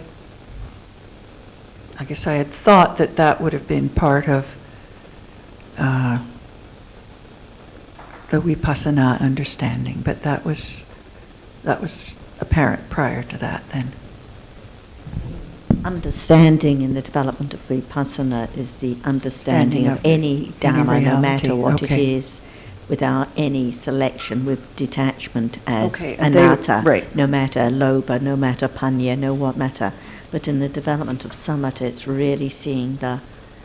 guess I had thought that would have been part of the vipassana understanding, but that was apparent prior to that then. Understanding in the development of vipassana is the understanding of any dhamma, no matter what it is, without any selection, with detachment as Okay, and they- anatta, right. no matter lobha, no matter panya, no what matter. But in the development of samatha, it's really seeing the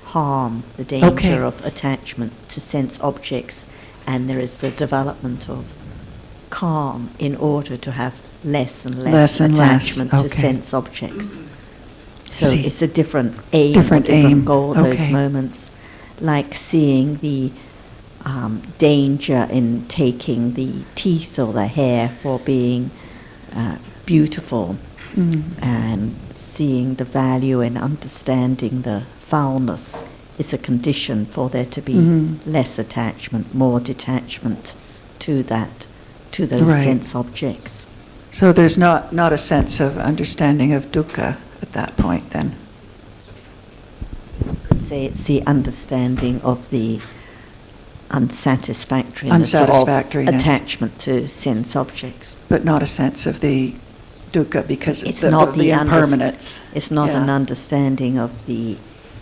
harm, the danger Okay. of attachment to sense objects, and there is the development of calm in order to have less and less, Less and less, attachment to okay. sense objects. So See. it's a different aim, Different or different aim, goal at those okay. moments, like seeing the danger in taking the teeth or the hair for being beautiful, and seeing the value and understanding the foulness is a condition for there to be less attachment, more detachment to that, to those Right. sense objects. So there's not a sense of understanding of dukkha at that point then? You could say it's the understanding of the unsatisfactoriness of Unsatisfactoriness. attachment to sense objects. But not a sense of the dukkha because It's of not the the impermanence. It's not an Yeah. understanding of the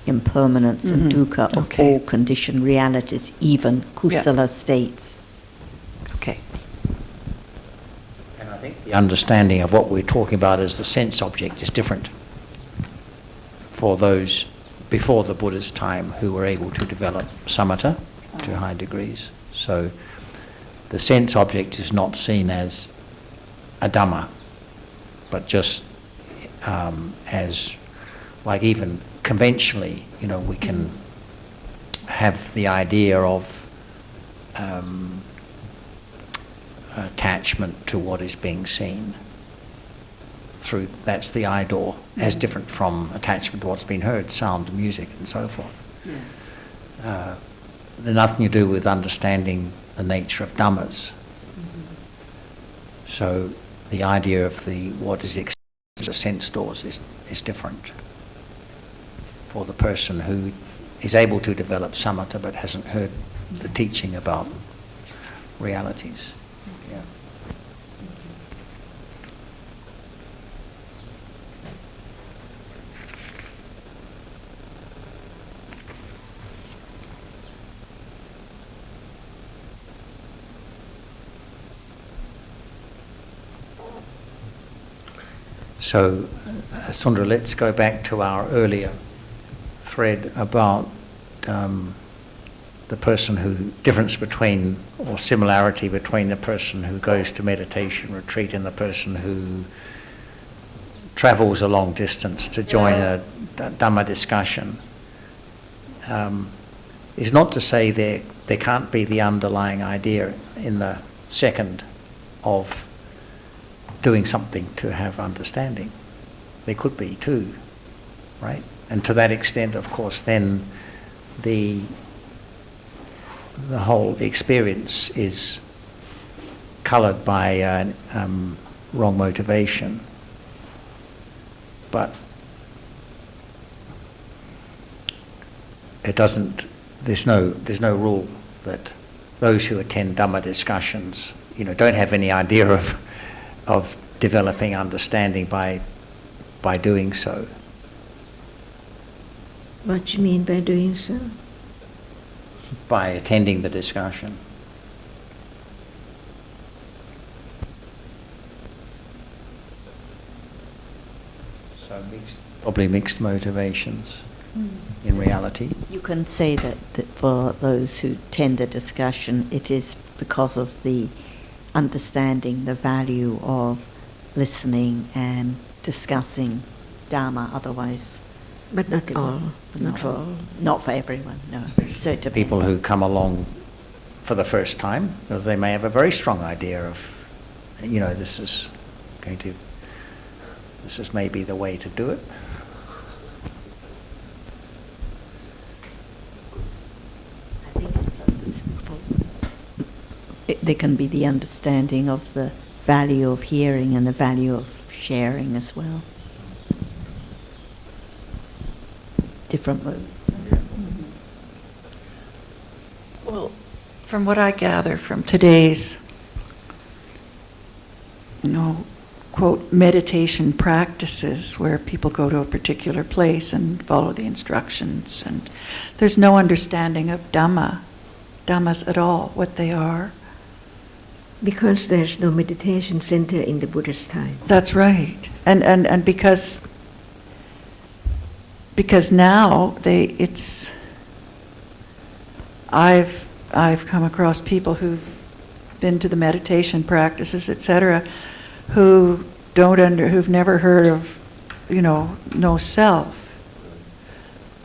impermanence and dukkha of Okay. all conditioned realities, even kusala states. Okay. And I think the understanding of what we're talking about as the sense object is different for those before the Buddha's time who were able to develop samatha to high degrees. So the sense object is not seen as a Dhamma, but just as, like even conventionally, we can have the idea of attachment to what is being seen. That's the eye door, as different from attachment to what's been heard, sound, music, and so forth. There's nothing to do with understanding the nature of dhammas. So the idea of what is experienced as sense doors is different for the person who is able to develop samatha but hasn't heard the teaching about realities. Yeah. So, Sundra, let's go back to our earlier thread about the person difference between, or similarity between the person who goes to meditation retreat and the person who travels a long distance to join a Dhamma discussion. Is not to say there can't be the underlying idea in the second of doing something to have understanding. There could be too, right? And to that extent, of course, then the whole experience is coloured by wrong motivation. But it doesn't. There's no rule that those who attend Dhamma discussions, don't have any idea of developing understanding by doing so. What do you mean by doing so? By attending the discussion. So probably mixed motivations in reality. You can say that for those who attend the discussion, it is because of the understanding the value of listening and discussing Dharma, otherwise. But not all. Not for all. Not for everyone, no. So it depends. People who come along for the first time, because they may have a very strong idea of, this is maybe the way to do it. I think there can be the understanding of the value of hearing and the value of sharing as well. Different modes. Well, from what I gather from today's, quote, meditation practices where people go to a particular place and follow the instructions, and there's no understanding of Dhamma Dhammas at all, what they are. Because there's no meditation center in the Buddha's time. That's right. And because now I've come across people who've been to the meditation practices, etc., who've never heard of, no self,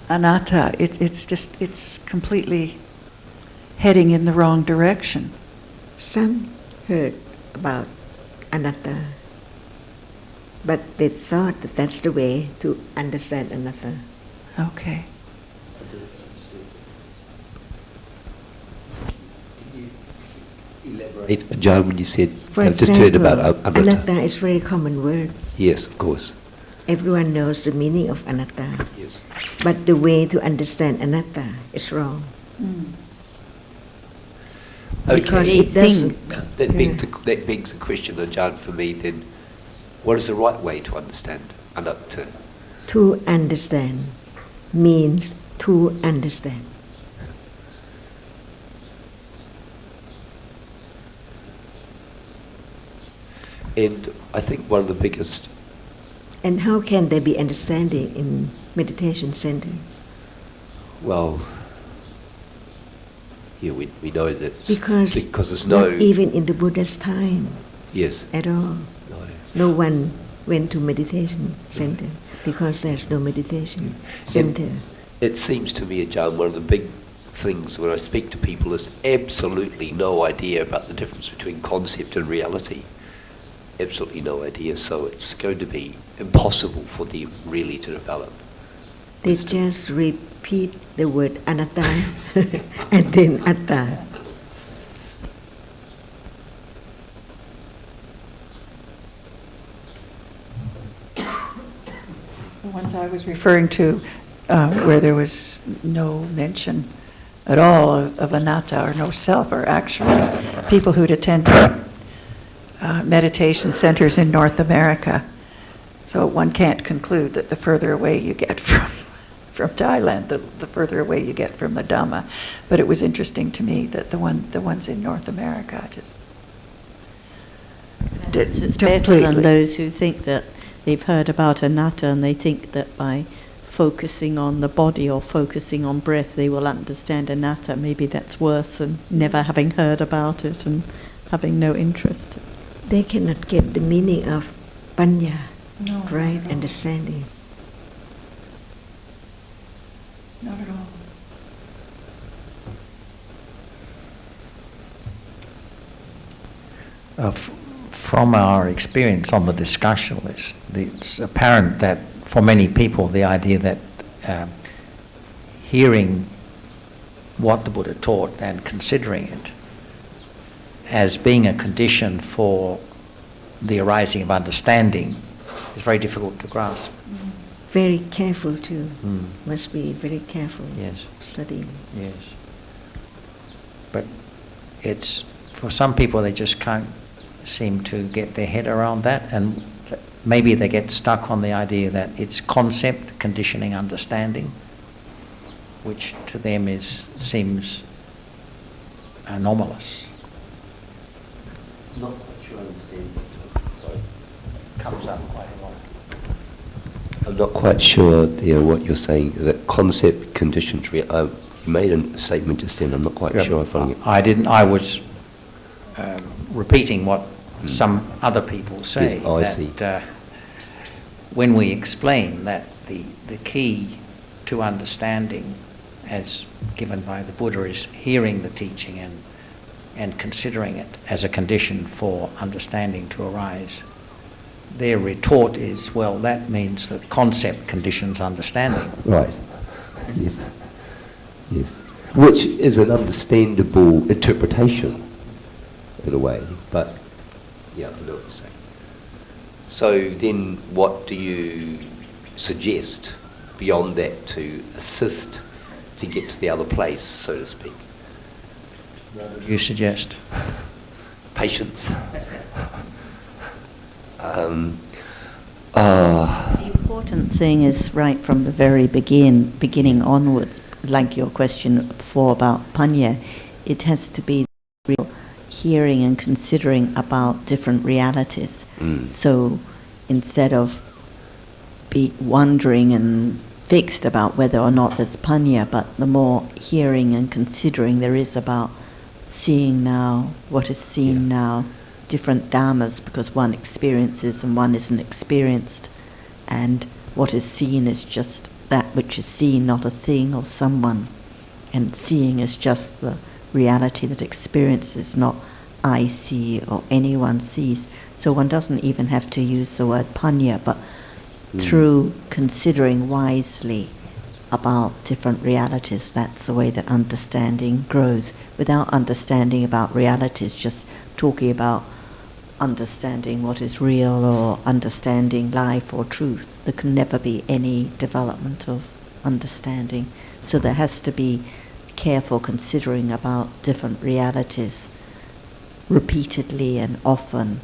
anatta. It's completely heading in the wrong direction. Some heard about anatta, but they thought that that's the way to understand anatta. Okay. Elaborate, John, when you said, For I've just heard about example, anatta. anatta is a very common word. Yes, of course. Everyone knows the meaning of anatta, Yes. but the way to understand anatta is wrong. Because Okay. it doesn't. That begs the question, though, John, for me then, what is the right way to understand anatta? To understand means to understand. And I think one of the biggest... And how can there be understanding in meditation center? Well, yeah, we know that Because there's not no... even in the Buddha's time Yes. at all. No one went to meditation center because there's no meditation center. It seems to me, John, one of the big things when I speak to people is absolutely no idea about the difference between concept and reality. Absolutely no idea. So it's going to be impossible for them really to develop. They just repeat the word anatta and then atta. The ones I was referring to, where there was no mention at all of anatta or no self, are actually people who'd attended meditation centers in North America. So one can't conclude that the further away you get from Thailand, the further away you get from the Dhamma. But it was interesting to me that the ones in North America just It's better than those who think that they've heard about anatta and they think that by focusing on the body or focusing on breath they will understand anatta. Maybe that's worse than never having heard about it and having no interest. They cannot get the meaning of panya, No, right not at all. understanding. Not at all. From our experience on the discussion list, it's apparent that for many people the idea that hearing what the Buddha taught and considering it as being a condition for the arising of understanding is very difficult to grasp. Very careful too. Must be very careful. Yes. Studying. Yes. But it's, for some people they just can't seem to get their head around that, and maybe they get stuck on the idea that it's concept, conditioning, understanding, which to them seems anomalous. I'm not quite sure I understand. Sorry. Comes up quite a lot. I'm not quite sure what you're saying. That concept, conditions, you made a statement just then. I'm not quite sure I'm following it. I was repeating what some other people say. Yes, I see. When we explain that the key to understanding, as given by the Buddha, is hearing the teaching and considering it as a condition for understanding to arise, their retort is, well, that means that concept conditions understanding. Right. Yes. Yes. Which is an understandable interpretation, in a way, but yeah, I know what you're saying. So then what do you suggest beyond that to assist to get to the other place, so to speak? What would you suggest? Patience. The important thing is right from the very beginning onwards, like your question before about panya, it has to be real hearing and considering about different realities. So instead of be wondering and fixed about whether or not there's panya, but the more hearing and considering there is about seeing now, what is seen now, different dhammas, because one experiences and one isn't experienced, and what is seen is just that which is seen, not a thing or someone, and seeing is just the reality that experiences, not I see or anyone sees. So one doesn't even have to use the word panya, but through considering wisely about different realities, that's the way that understanding grows. Without understanding about realities, just talking about understanding what is real or understanding life or truth, there can never be any development of understanding. So there has to be careful considering about different realities repeatedly and often,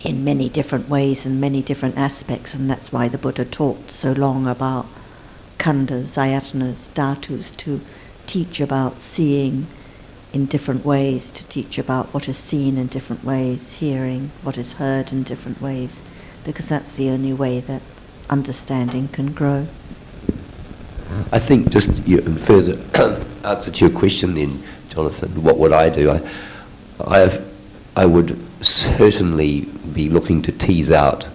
in many different ways and many different aspects, and that's why the Buddha talked so long about khandhas, ayatanas, dhatus, to teach about seeing in different ways, to teach about what is seen in different ways, hearing what is heard in different ways, because that's the only way that understanding can grow. I think just further answer to your question then, Jonathan, what would I do? I would certainly be looking to tease out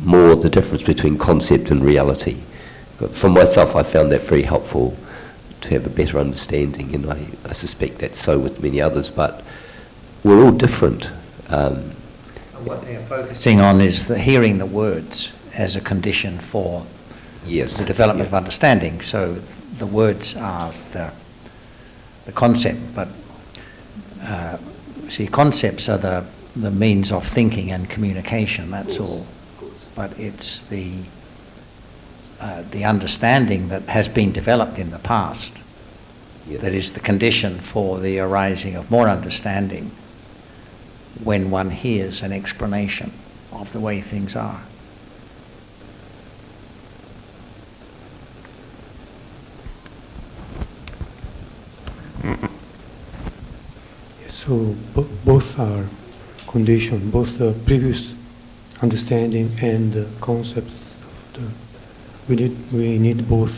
more the difference between concept and reality. But for myself, I found that very helpful to have a better understanding, and I suspect that's so with many others, but we're all different. What they're focusing on is hearing the words as a condition for the development of understanding. So the words are the concept, but see, concepts are the means of thinking and communication, that's all. But it's the understanding that has been developed in the past that is the condition for the arising of more understanding when one hears an explanation of the way things are. So both are conditioned, both the previous understanding and the concepts of we need both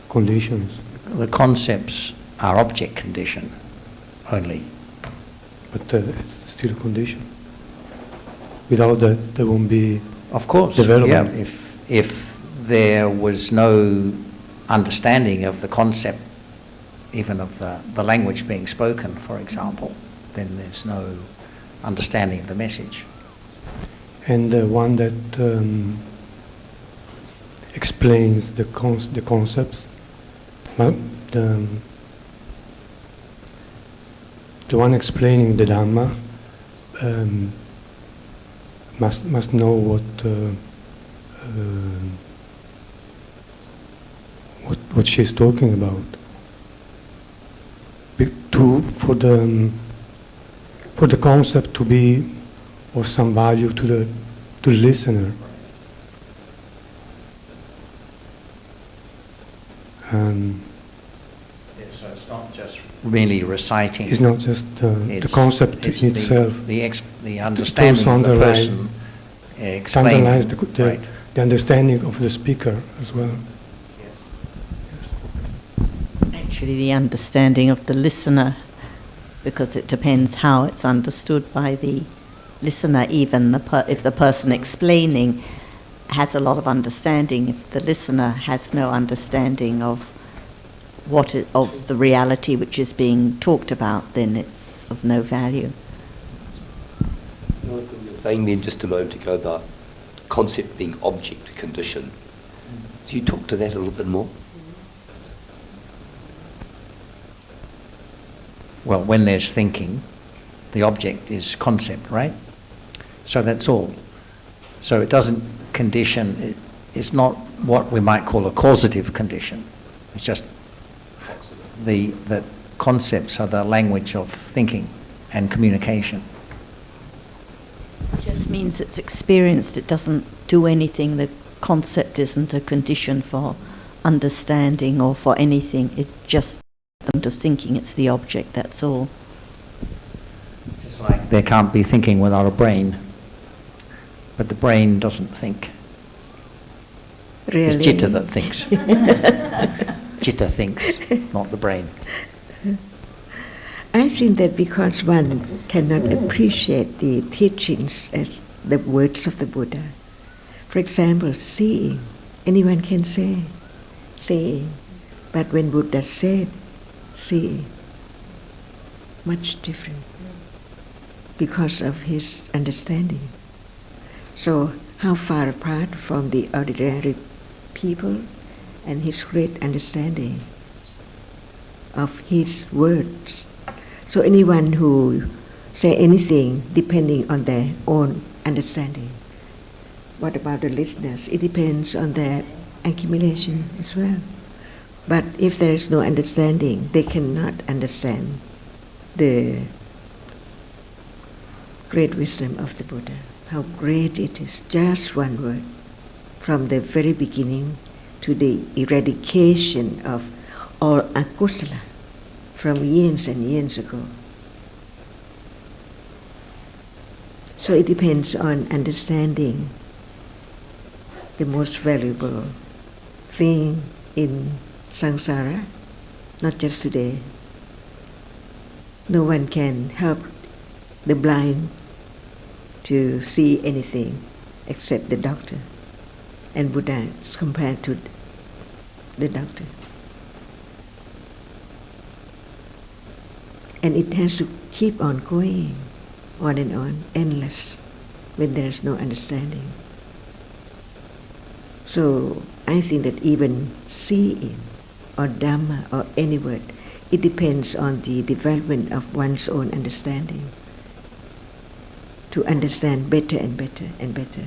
conditions. The concepts are object condition only. But it's still a condition. Without that, there won't be of course development. Yeah. If there was no understanding of the concept, even of the language being spoken, for example, then there's no understanding of the message. And the one that explains the concepts, well, the one explaining the Dhamma must know what she's talking about. For the concept to be of some value to the listener. So it's not just really reciting. It's not just the concept in itself. The understanding of the person explaining. Underlies the understanding of the speaker as well. Actually, the understanding of the listener, because it depends how it's understood by the listener. Even if the person explaining has a lot of understanding, if the listener has no understanding of of the reality which is being talked about, then it's of no value. Jonathan, you were saying then just a moment ago about concept being object condition. Do you talk to that a little bit more? Well, when there's thinking, the object is concept, right? So that's all. So it doesn't condition, it's not what we might call a causative condition. It's just that concepts are the language of thinking and communication. It just means it's experienced. It doesn't do anything. The concept isn't a condition for understanding or for anything. It just them to thinking, it's the object, that's all. Just like there can't be thinking without a brain, but the brain doesn't think. Really? It's Chitta that thinks. Chitta thinks, not the brain. I think that because one cannot appreciate the teachings as the words of the Buddha. For example, seeing. Anyone can say, seeing. But when Buddha said, seeing, much different because of his understanding. So how far apart from the ordinary people and his great understanding of his words. So anyone who say anything depending on their own understanding. What about the listeners? It depends on their accumulation as well. But if there is no understanding, they cannot understand the great wisdom of the Buddha. How great it is, just one word, from the very beginning to the eradication of all akusala from years and years ago. So it depends on understanding the most valuable thing in samsara, not just today. No one can help the blind to see anything except the doctor. And Buddha is compared to the doctor. And it has to keep on going, on and on, endless, when there is no understanding. So I think that even seeing or Dhamma or any word, it depends on the development of one's own understanding to understand better and better and better.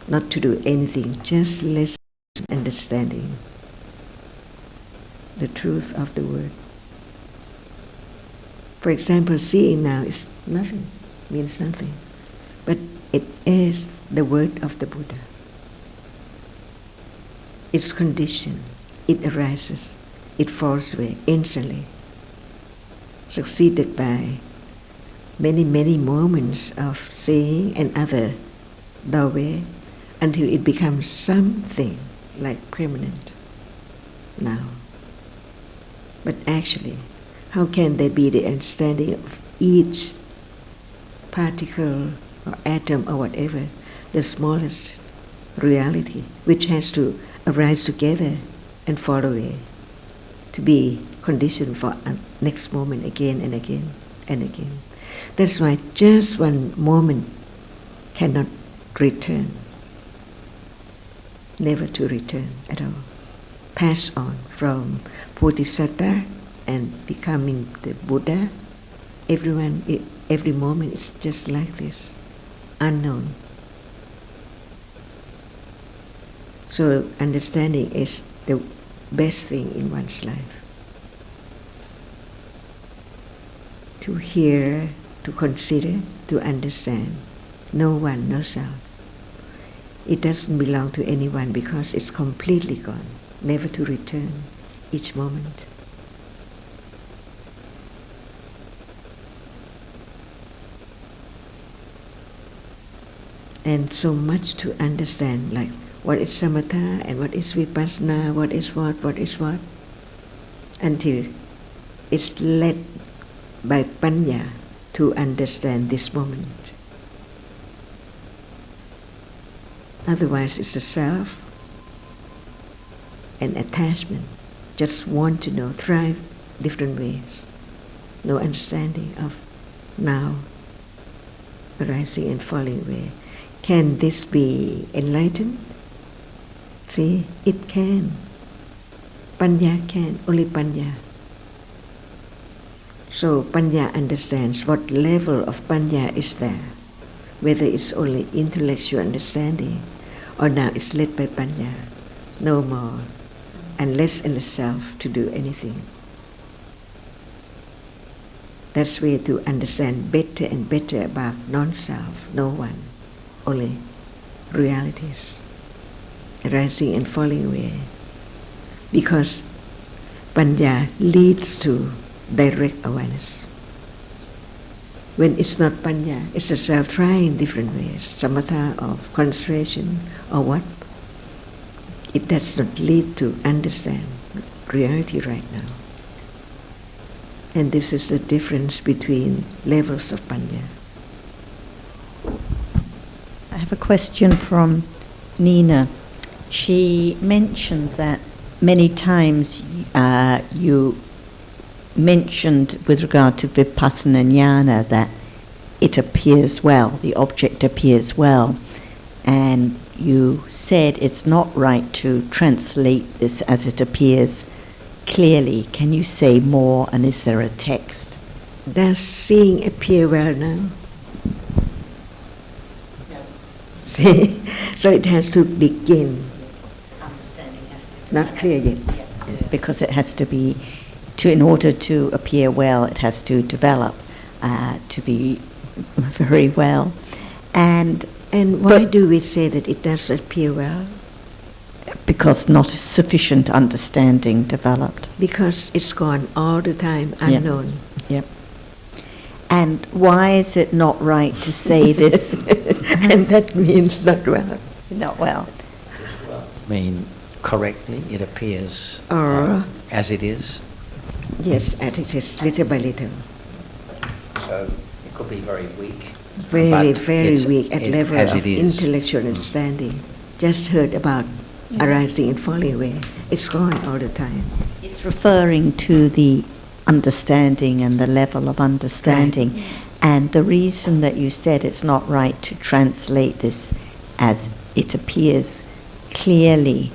Not to do anything, just listen, understanding the truth of the word. For example, seeing now is nothing, means nothing, but it is the word of the Buddha. It's conditioned, it arises, it falls away instantly, succeeded by many, many moments of seeing and other doorway until it becomes something like permanent now. But actually, how can there be the understanding of each particle or atom or whatever, the smallest reality, which has to arise together and fall away, to be conditioned for a next moment again and again and again. That's why just one moment cannot return, never to return at all. Pass on from Bodhisattva and becoming the Buddha. Every moment is just like this, unknown. So understanding is the best thing in one's life. To hear, to consider, to understand. No one, no self. It doesn't belong to anyone because it's completely gone, never to return each moment. And so much to understand, like what is samatha and what is vipassana, what is what, until it's led by panya to understand this moment. Otherwise it's a self and attachment, just want to know, thrive different ways. No understanding of now, arising and falling away. Can this be enlightened? See, it can. Panya can, only panya. So panya understands what level of panya is there, whether it's only intellectual understanding or now it's led by panya, no more, and less in the self to do anything. That's way to understand better and better about non-self, no one, only realities, arising and falling away. Because Panya leads to direct awareness. When it's not Panya, it's a self trying different ways, samatha or concentration or what. It does not lead to understand reality right now. And this is the difference between levels of Panya. I have a question from Nina. She mentioned that many times you mentioned with regard to vipassana jnana that it appears well, the object appears well, and you said it's not right to translate this as it appears clearly. Can you say more, and is there a text? Does seeing appear well now? See, so it has to begin. Understanding has to Not clear yet. because it has to be, in order to appear well, it has to develop to be very well. And why do we say that it does appear well? Because not sufficient understanding developed. Because it's gone all the time, unknown. Yep. And why is it not right to say this? And that means not well. Not well. Mean correctly, it appears Or, as it is. yes, as it is, little by little. So it could be very weak. Very, but very it's weak at level as of it is. intellectual understanding. Just heard about arising and falling away. It's gone all the time. It's referring to the understanding and the level of understanding. Right. And the reason that you said it's not right to translate this as it appears clearly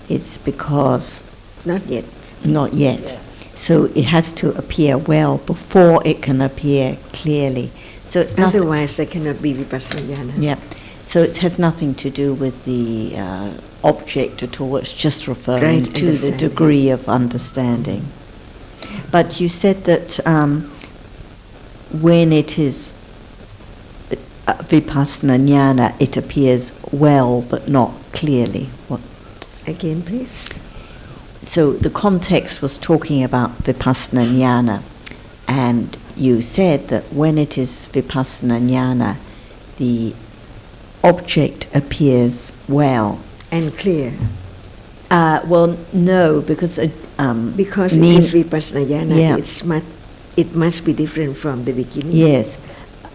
is because... Not yet. Not yet. Yeah. So it has to appear well before it can appear clearly. So it's not. Otherwise, there cannot be vipassana jnana. Yeah. So it has nothing to do with the object at all. It's just referring to the degree of understanding. But you said that when it is vipassana jnana, it appears well but not clearly. What? Again, please. So the context was talking about vipassana jnana, and you said that when it is vipassana jnana, the object appears well. And clear. Well, no, because... because it is vipassana jnana, it must be different from the beginning. Yes.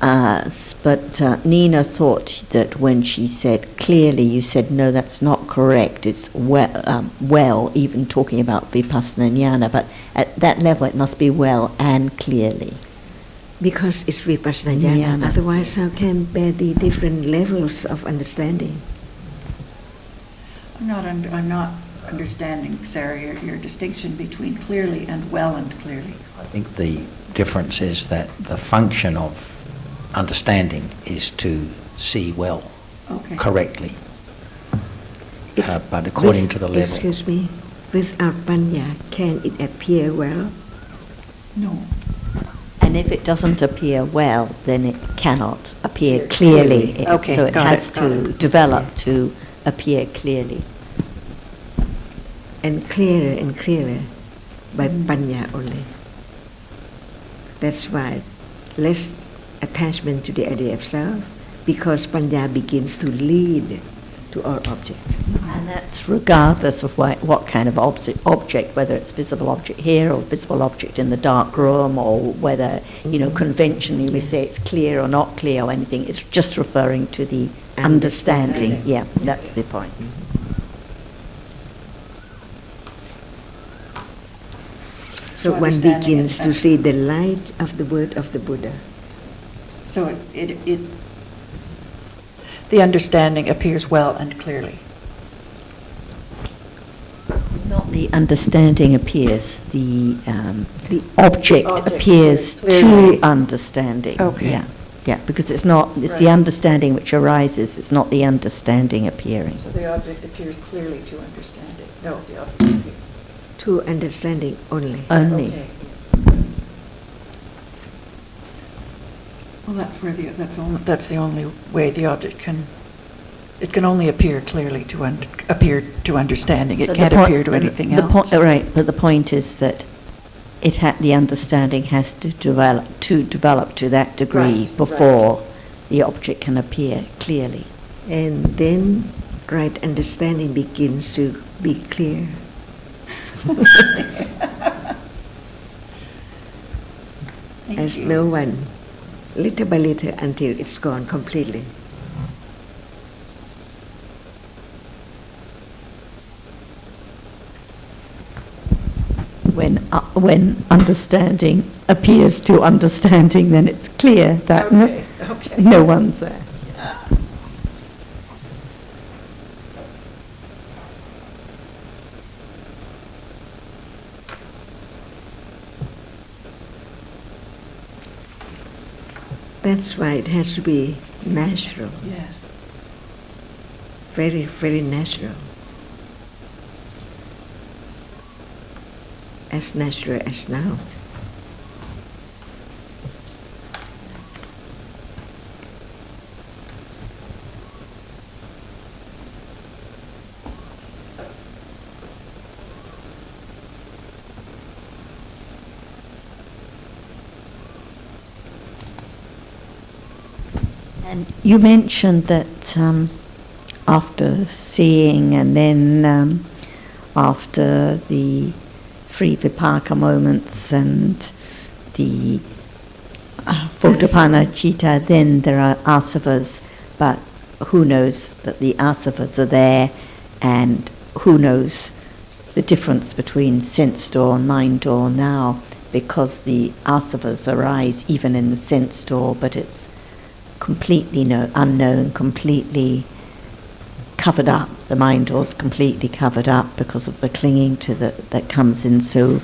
But Nina thought that when she said clearly, you said, no, that's not correct. It's well, even talking about vipassana jnana, but at that level it must be well and clearly. Because it's vipassana jnana. Otherwise, how can there be different levels of understanding? I'm not understanding, Sarah, your distinction between clearly and well and clearly. I think the difference is that the function of understanding is to see well, correctly. But according to the level. Excuse me, without panya, can it appear well? No. And if it doesn't appear well, then it cannot appear clearly. So it has to develop to appear clearly. And clearer by panya only. That's why less attachment to the idea of self, because panya begins to lead to all objects. And that's regardless of what kind of object, whether it's visible object here or visible object in the dark room, or whether, conventionally we say it's clear or not clear or anything. It's just referring to the understanding. Yeah, that's the point. So one begins to see the light of the word of the Buddha. So the understanding appears well and clearly. Not the understanding appears, the object appears to understanding. Okay. Yeah, because it's the understanding which arises, it's not the understanding appearing. So the object appears clearly to understanding. No, the object appears. To understanding only. Only. Okay. Well, that's the only way the object can It can only appear clearly to appear to understanding. It But can't the point- appear to anything the else. point- right, but the point is that the understanding has to develop to that degree before the object can appear clearly. And then right understanding begins to be clear. As no one, little by little until it's gone completely. When understanding appears to understanding, then it's clear that no one's there. That's why it has to be natural, Yes. very, very natural. As natural as now. And you mentioned that after seeing and then after the 3 vipaka moments and the Vodapana Chitta, then there are asavas, but who knows that the asavas are there, and who knows the difference between sense door and mind door now, because the asavas arise even in the sense door, but it's completely unknown, completely covered up. The mind door's completely covered up because of the clinging to that comes in so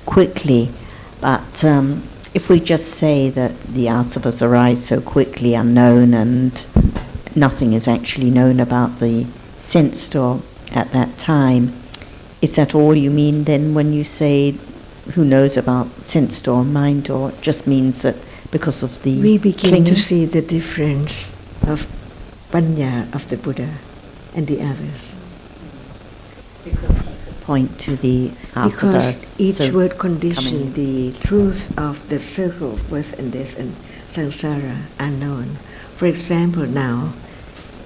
quickly. But if we just say that the asavas arise so quickly, unknown, and nothing is actually known about the sense door at that time, is that all you mean then when you say who knows about sense door and mind door? It just means that because of the We begin clinging? to see the difference of Panya of the Buddha and the others. Because he could point to the asavas. Because each so word condition, coming- the truth of the circle of birth and death and samsara are known. For example, now,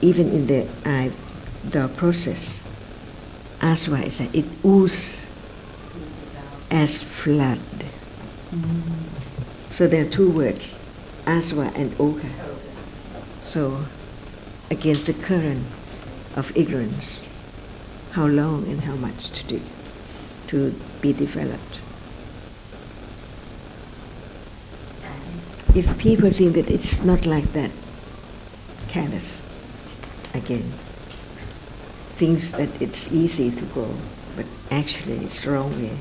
even in the eyebrow process, aswa is that it oozes as flood. So there are 2 words, aswa and oka. So against the current of ignorance, how long and how much to do to be developed. If people think that it's not like that, careless again. Thinks that it's easy to go, but actually it's wrong way.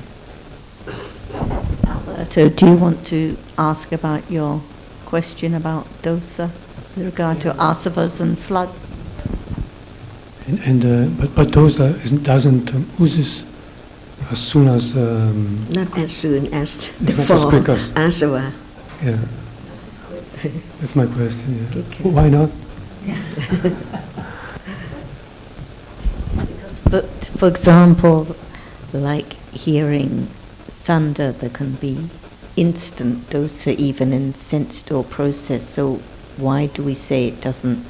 Alberto, do you want to ask about your question about dosa with regard to asavas and floods? But dosa doesn't oozes as soon as Not as soon as the It's not as fall quick as- asava. yeah. That's my question. Yeah. Okay. Why not? But for example, like hearing thunder, there can be instant dosa even in sense door process. So why do we say it doesn't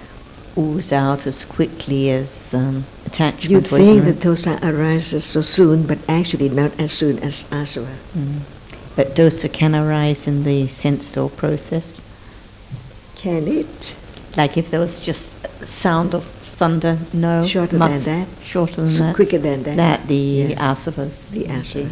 ooze out as quickly as attachment? You for think that ignorance? dosa arises so soon, but actually not as soon as asava. But dosa can arise in the sense door process. Can it? Like if there was just a sound of thunder, no. Shorter must- than that? Shorter than So that. quicker than that? That the Yeah. asavas. The asava.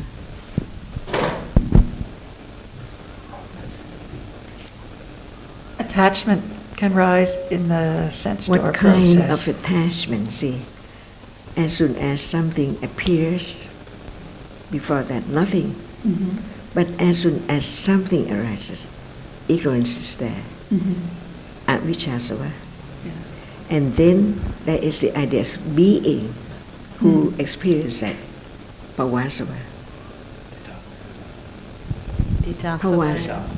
Attachment can rise in the sense door What kind process. of attachment, see? As soon as something appears, before that nothing. Mhm. But as soon as something arises, ignorance is there, Mhm. avijjasava. Yeah. And then there is the idea of being who experiences that, pawasava.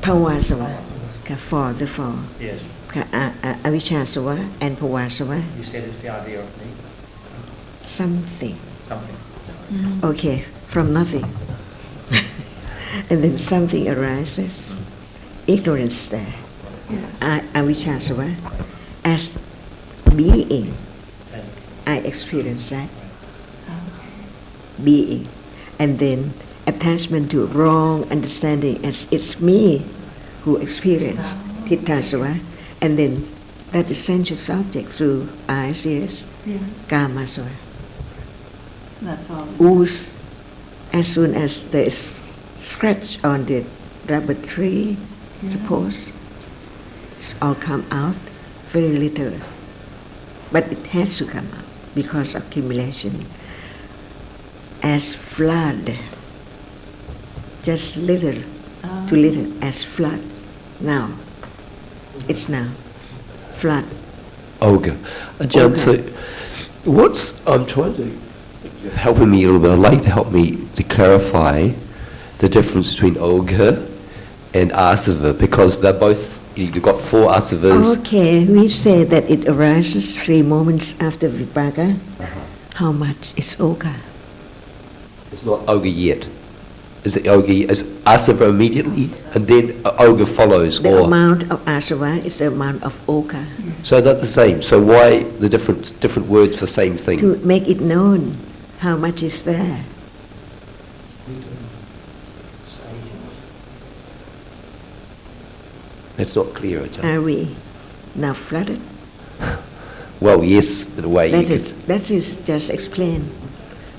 Pawasava, the fall. Yes. Avijjasava and Pavasava. You said it's the idea of me. Something. Something. Okay, from nothing. And then something arises. Ignorance there. Avijjasava. As being, I experience that. Being. And then attachment to wrong understanding as it's me who experienced Tittasava. And then that is sensuous object through eyes, ears, Kamasava. That's all. Ooze, as soon as there is scratch on the rubber tree, suppose, it's all come out, very little. But it has to come out because of accumulation. As flood, just little to little, as flood. Now, it's now, flood. Olga. Ajahn, so I'm trying to, you're helping me a little bit. I'd like to help me to clarify the difference between Olga and Asava, because they're both, you've got 4 Asavas. Okay, we say that it arises 3 moments after Vipaka. How much is Oka? It's not Olga yet. Is it Olga, is Asava immediately, and then Olga follows? The or amount of Asava is the amount of Oka. So they're the same. So why the different words for same thing? To make it known how much is there. That's not clear, Ajahn. Are we now flooded? Well, yes, in a way. That is just explain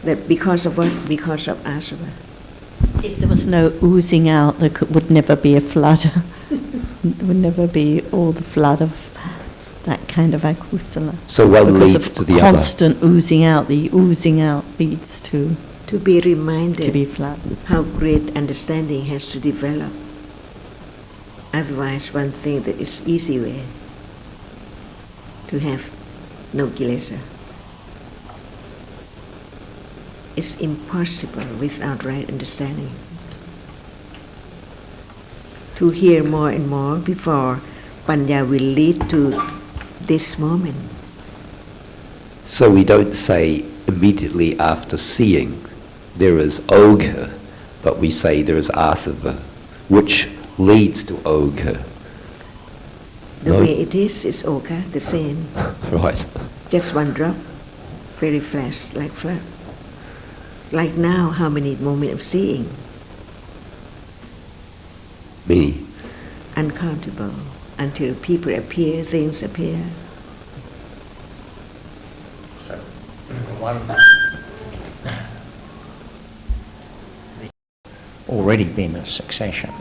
that because of what? Because of Asava. If there was no oozing out, there would never be a flood. There would never be all the flood of that kind of akusala. So one because leads of to the other. Constant oozing out. The oozing out leads to be reminded be flood. how great understanding has to develop. Otherwise, one thing that is easy way to have no kilesa. It's impossible without right understanding. To hear more and more before Panya will lead to this moment. So we don't say immediately after seeing there is Olga, but we say there is Asava, which leads to Olga. The No? way it is Oka, the same. Right. Just one drop, very fast, like flood. Like now, how many moments of seeing? Many. Uncountable. Until people appear, things appear. So, one already been a succession.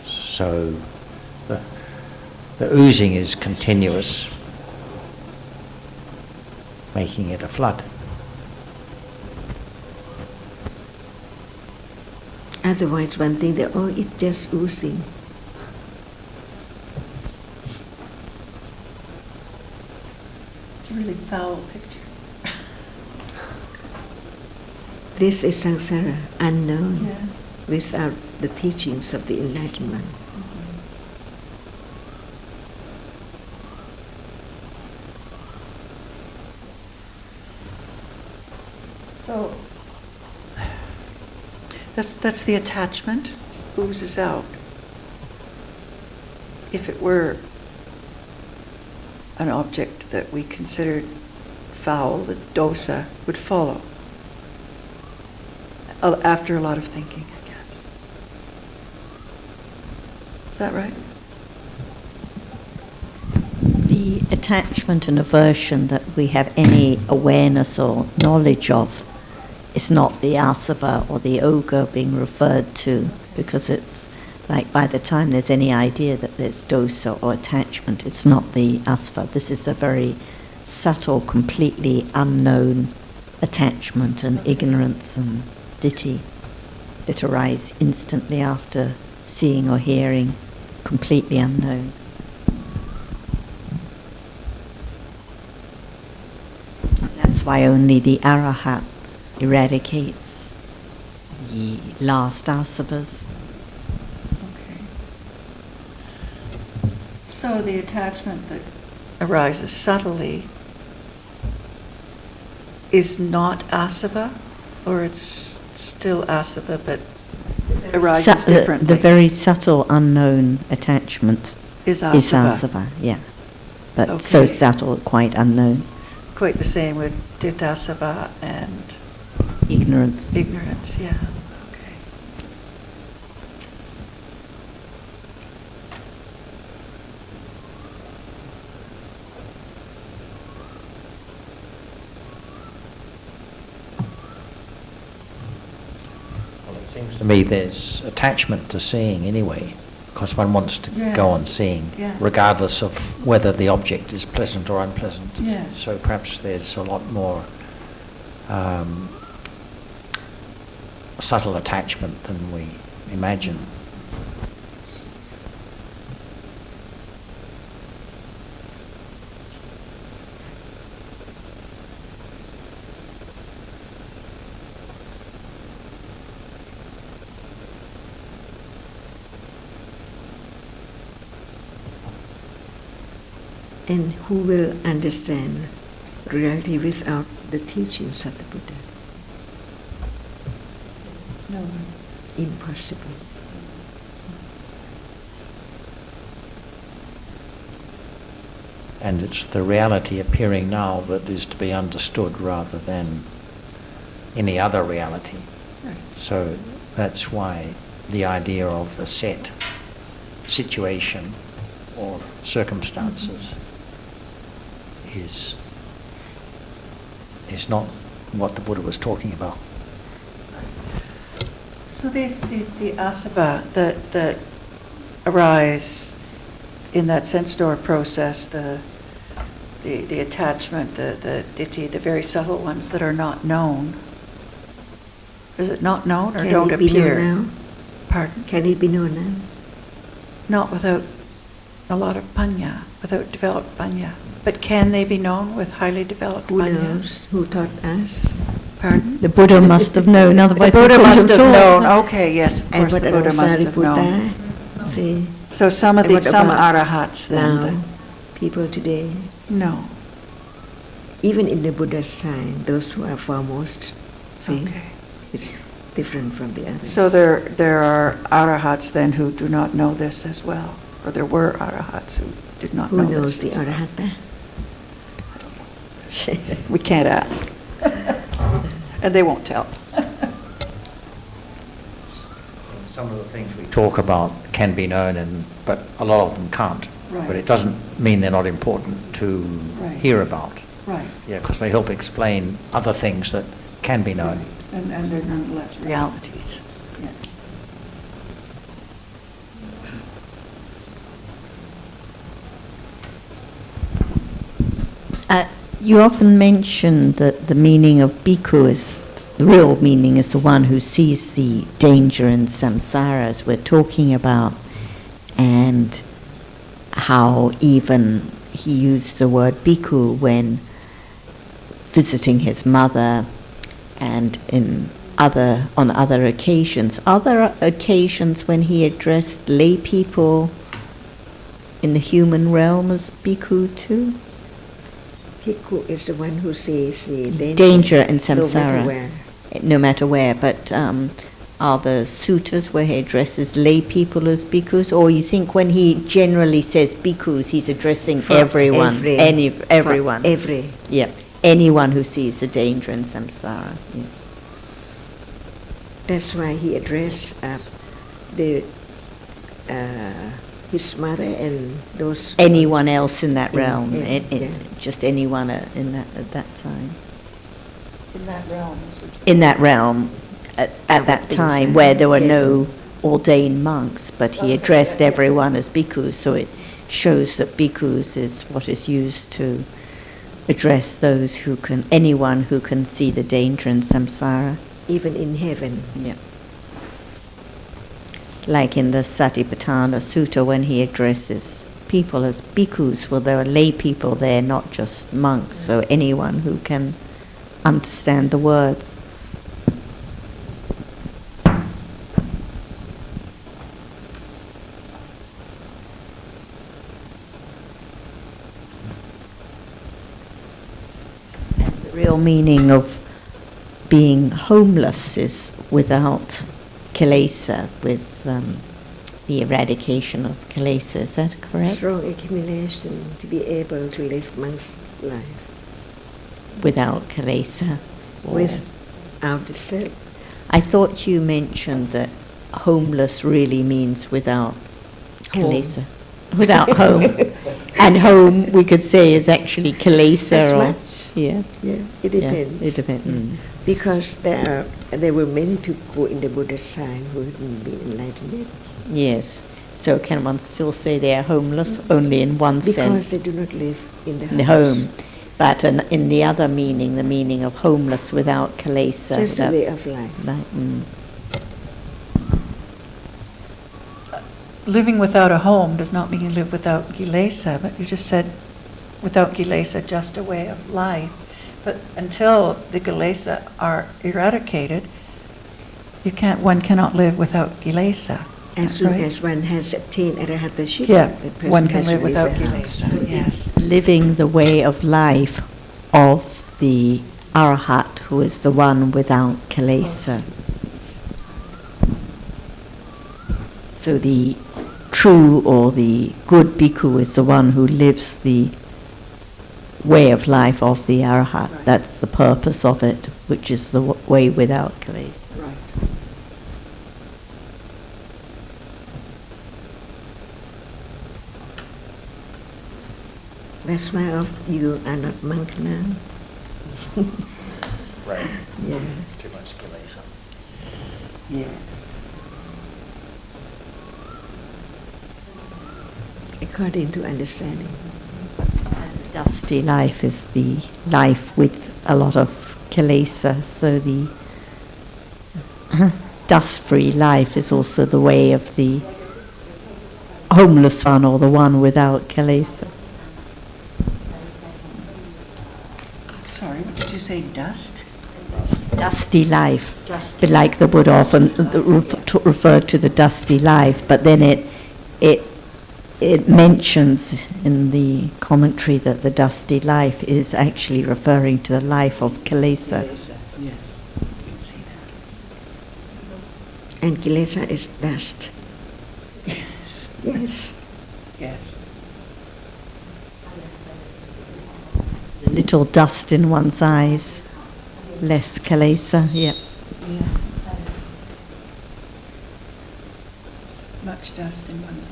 So the oozing is continuous, making it a flood. Otherwise, one thing that, oh, it's just oozing. It's a really foul picture. This is samsara, unknown, without the teachings of the enlightenment. So that's the attachment oozes out. If it were an object that we considered foul, the dosa would follow. After a lot of thinking, I guess. Is that right? The attachment and aversion that we have any awareness or knowledge of is not the asava or the oga being referred to, because it's like by the time there's any idea that there's dosa or attachment, it's not the asava. This is the very subtle, completely unknown attachment and ignorance and ditthi that arise instantly after seeing or hearing, completely unknown. That's why only the arahat eradicates the last asavas. Okay. So the attachment that arises subtly is not asava, or it's still asava but arises differently? The very subtle unknown attachment is is asava. asava, yeah. But Okay. so subtle, quite unknown. Quite the same with ditasava and Ignorance. ignorance, yeah. Okay. Well, it seems to me there's attachment to seeing anyway, because one wants to Yes. go on seeing, Yeah. regardless of whether the object is pleasant or unpleasant. Yes. So perhaps there's a lot more subtle attachment than we imagine. And who will understand reality without the teachings of the Buddha? No. Impossible. And it's the reality appearing now that is to be understood rather than any other reality. Right. So that's why the idea of a set situation or circumstances is not what the Buddha was talking about. So these the asava that arise in that sense door process, the attachment, the ditthi, the very subtle ones that are not known. Is it not known or Can don't it be appear? known now? Pardon? Can it be known now? Not without a lot of panya, without developed panya. But can they be known with highly developed Who panya? knows? Who taught us? Pardon? The Buddha must have known, The otherwise he Buddha couldn't must have taught. known. Okay, yes, of And course what the Buddha about must have known. Sariputta? See, So some of And the what some about arahats then. now, people today, No. even in the Buddha's time, those who are foremost, see, Okay. it's different from the others. So there are arahats then who do not know this as well, or there were arahats who did not Who know knows this the as well. arahata? We can't ask. And they won't tell. Some of the things we talk about can be known, but a lot of them can't. Right. But it doesn't mean they're not important to Right. hear about. Right. Yeah, because they help explain other things that can be known. And they're nonetheless realities. Yeah. You often mention that the meaning of bhikkhu is, the real meaning is the one who sees the danger in samsara, as we're talking about, and how even he used the word bhikkhu when visiting his mother and on other occasions. Other occasions when he addressed lay people in the human realm as bhikkhu too? Bhikkhu is the one who sees the Danger in no samsara. matter where. No matter where, but are the suttas where he addresses lay people as bhikkhus, or you think when he generally says bhikkhus, he's addressing For everyone, everyone? For every. Yeah, anyone who sees the danger in samsara. Yes. That's why he addressed his mother and those. Anyone else in that realm, yeah. just anyone in at that time. In that realm. In that realm, at that things time, are where there were careful. no ordained monks, but he addressed everyone as bhikkhus, so it shows that bhikkhus is what is used to address anyone who can see the danger in samsara. Even in heaven. Yeah. Like in the Satipatthana Sutta, when he addresses people as bhikkhus, well, there are lay people there, not just monks, so anyone who can understand the words. Real meaning of being homeless is without kilesa, with the eradication of kilesa. Is that correct? Strong accumulation to be able to live one's life Without kilesa. without the self. I thought you mentioned that homeless really means without Home. kilesa. Without home. And home, we could say, is actually kilesa. As or, much. yeah. Yeah, it depends. Yeah, it depends. Mm. Because there were many people in the Buddhist time who hadn't been enlightened yet. Yes. So can one still say they are homeless only in one Because sense? they do not live in the In the home. But in the other meaning, the meaning of homeless without kilesa. Just a way of life. Right, Living without a home does not mean you live without kilesa, but you just said without kilesa, just a way of life. But until the kilesa are eradicated, one cannot live without kilesa. As soon right? as one has obtained arahataship, Yeah, that person one can has live to without a house. kilesa. Yes. living the way of life of the arahat, who is the one without kilesa. So the true or the good bhikkhu is the one who lives the way of life of the arahat. Right. That's the purpose of it, which is the way without kilesa. Right. That's why you are not monk now. Right. Yeah. Too much kilesa. Yes. According to understanding. Dusty life is the life with a lot of kilesa, so the dust-free life is also the way of the homeless one or the one without kilesa. Sorry, what did you say, dust? Dusty life, but like the Buddha often referred to the dusty life, but then it mentions in the commentary that the dusty life is actually referring to the life of kilesa. Yes, you can see that. And kilesa is dust. Yes. Yes. Yes. Little dust in one's eyes, less kilesa, yeah. Much dust in one's eyes.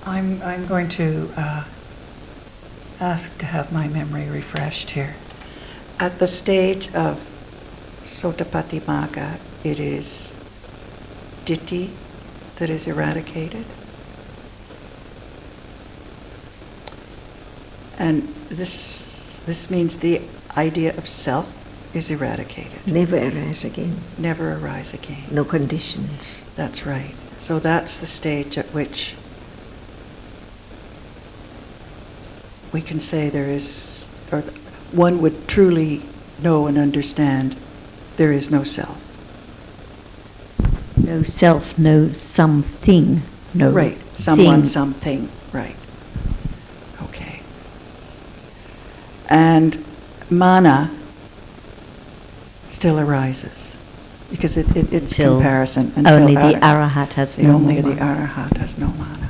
I'm going to ask to have my memory refreshed here. At the stage of Sotapatimagga, it is ditthi that is eradicated. And this means the idea of self is eradicated. Never arise again. Never arise again. No conditions. That's right. So that's the stage at which we can say there is, or one would truly know and understand there is no self. No self, no something, no Right. Someone, thing. something. Right. Okay. And mana still arises because it's Until comparison. Only the arahat has no only more the arahat has no mana.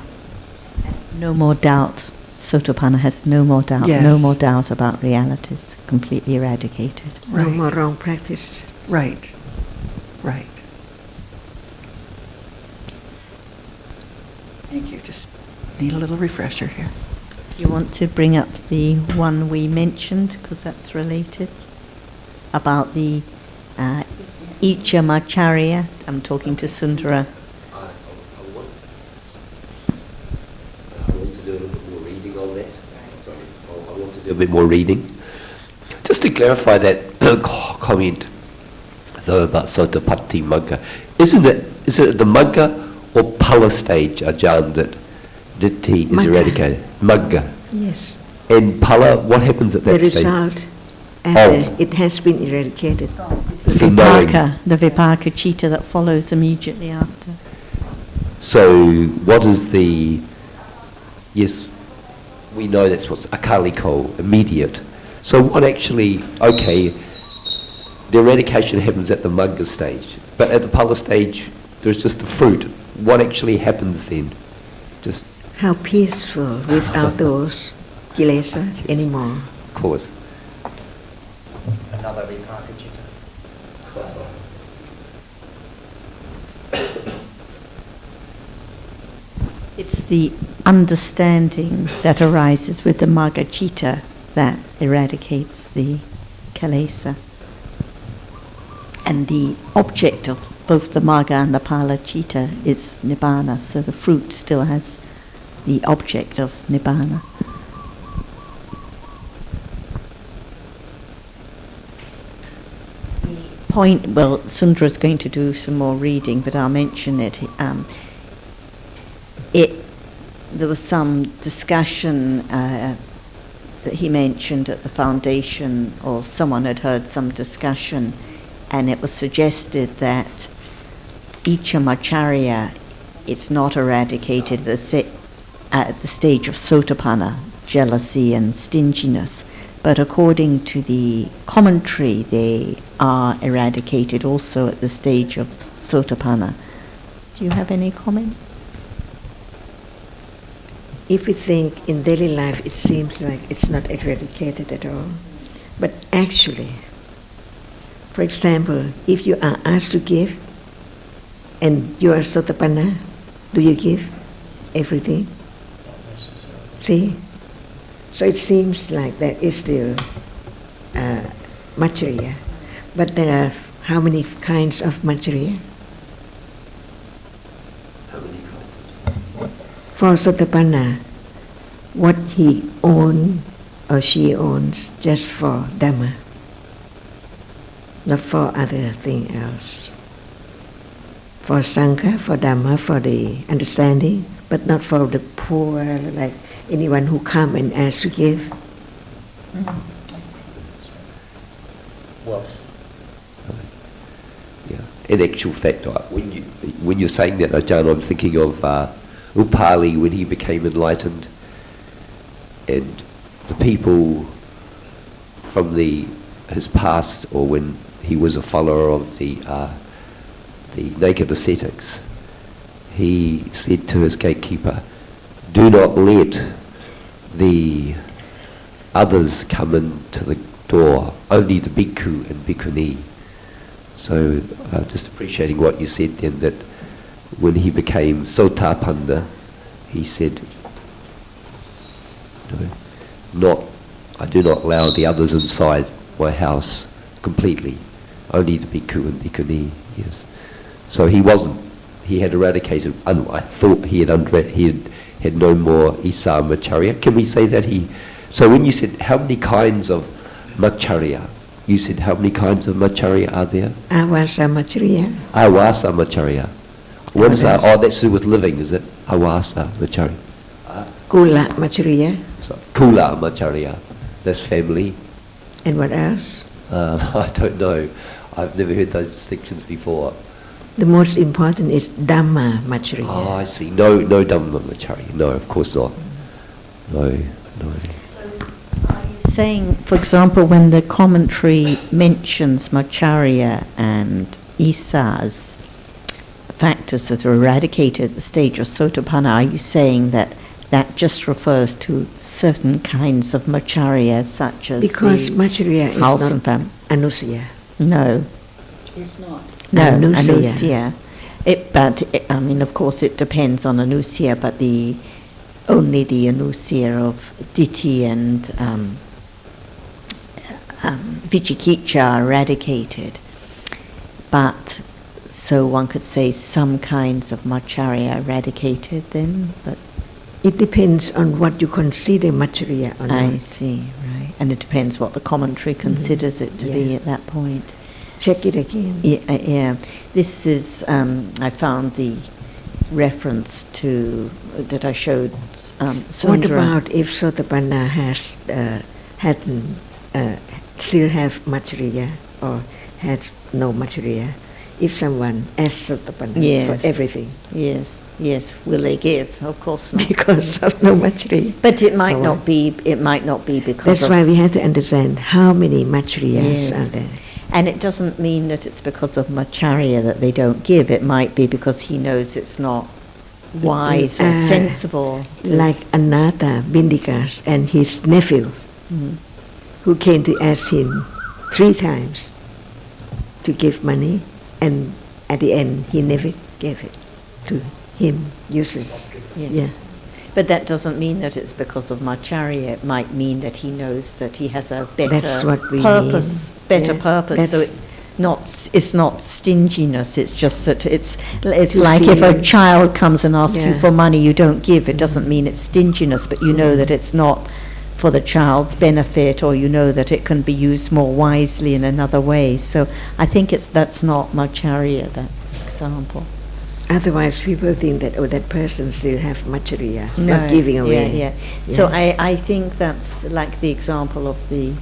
no more doubt. Sotapanna has no more doubt, Yes. no more doubt about realities, completely eradicated. No Right. more wrong practices. Right. Right. Thank you. Just need a little refresher here. You want to bring up the one we mentioned, because that's related, about the Ichamacharya. I'm talking to Sundara. A bit more reading. Just to clarify that comment, though, about Sotapatimagga, is it the Magga or Pala stage, Ajahn, that ditthi is Magga. eradicated? Magga. Yes. And Pala, what happens at that The stage? result Oh. after it has been eradicated. It's the knowing. the Vipaka Chitta that follows immediately after. So what is the, yes, we know that's what's akaliko, immediate. So what actually, okay, the eradication happens at the Magga stage, but at the Pala stage, there's just the fruit. What actually happens then? Just How peaceful without those kilesa anymore. of course. Another Vipaka Chitta. It's the understanding that arises with the Magga Chitta that eradicates the Kilesa. And the object of both the Magga and the Pala Chitta is Nibbana, so the fruit still has the object of Nibbana. The point, well, Sundra's going to do some more reading, but I'll mention it. There was some discussion that he mentioned at the foundation, or someone had heard some discussion, and it was suggested that Ichamacharya, it's not eradicated at the stage of Sotapanna, jealousy and stinginess, but according to the commentary, they are eradicated also at the stage of Sotapanna. Do you have any comment? If we think in daily life, it seems like it's not eradicated at all. But actually, for example, if you are asked to give and you are Sotapanna, do you give everything? See? So it seems like there is still Macharya. But there are how many kinds of Macharya? For Sotapanna, what he owns or she owns just for Dhamma, not for other thing else. For Sangha, for Dhamma, for the understanding, but not for the poor, like anyone who come and ask to give. Wealth. Yeah. In actual fact, when you're saying that, Ajahn, I'm thinking of Upali when he became enlightened, and the people from his past, or when he was a follower of the naked ascetics, he said to his gatekeeper, "Do not let the others come into the door, only the bhikkhu and bhikkhuni." So just appreciating what you said then, that when he became Sotapanna, he said, I do not allow the others inside my house completely, only the bhikkhu and bhikkhuni. Yes. So he had eradicated, I thought he had no more Isa Macharya. Can we say that so when you said how many kinds of Macharya, you said how many kinds of Macharya are there? Awasa Macharya. Awasa Macharya. What is that? Oh, that's to do with living, is it? Awasa Macharya. Kula Macharya. So, Kula Macharya. That's family. And what else? I don't know. I've never heard those distinctions before. The most important is Dhamma Macharya. Oh, I see. No Dhamma Macharya. No, of course not. No. Saying, for example, when the commentary mentions Macharya and Isas, factors that are eradicated at the stage of Sotapanna, are you saying that just refers to certain kinds of Macharya, such as because Macharya is not Anusaya? No. It's not. No, Anusaya. I mean, of course, it depends on Anusaya, but only the Anusaya of Ditthi and Vicikicca are eradicated. But, so one could say some kinds of Macharya eradicated then, but... It depends on what you consider Macharya or not. I see, right. And it depends what the commentary considers it to be at that point. Check it again. Yeah. This is, I found the reference to, that I showed Sundra. What about if Sotapanna still have Macharya or has no material. If someone asks Sotapanna Yes. for everything Yes, yes. Will they give? Of course not. because of no material. But it might So not be. It might not be because. That's of, why we have to understand how many materials Yes. are there. And it doesn't mean that it's because of Macharya that they don't give. It might be because he knows it's not wise or sensible. Like Anatha Bindikas and his nephew, who came to ask him 3 times to give money, and at the end he never gave it to him, useless. Yes. Yeah. But that doesn't mean that it's because of Macharya. It might mean that he knows that he has a better That's what we purpose. mean. Better Yeah, purpose. So it's not stinginess. It's just that it's To like see if a you. child comes and asks you Yeah. for money, you don't give. It doesn't mean it's stinginess, but you know that it's not for the child's benefit, or you know that it can be used more wisely in another way. So I think that's not Macharya, that example. Otherwise, people think that that person still have material, No, not giving away. Yeah. So I think that's like the example of the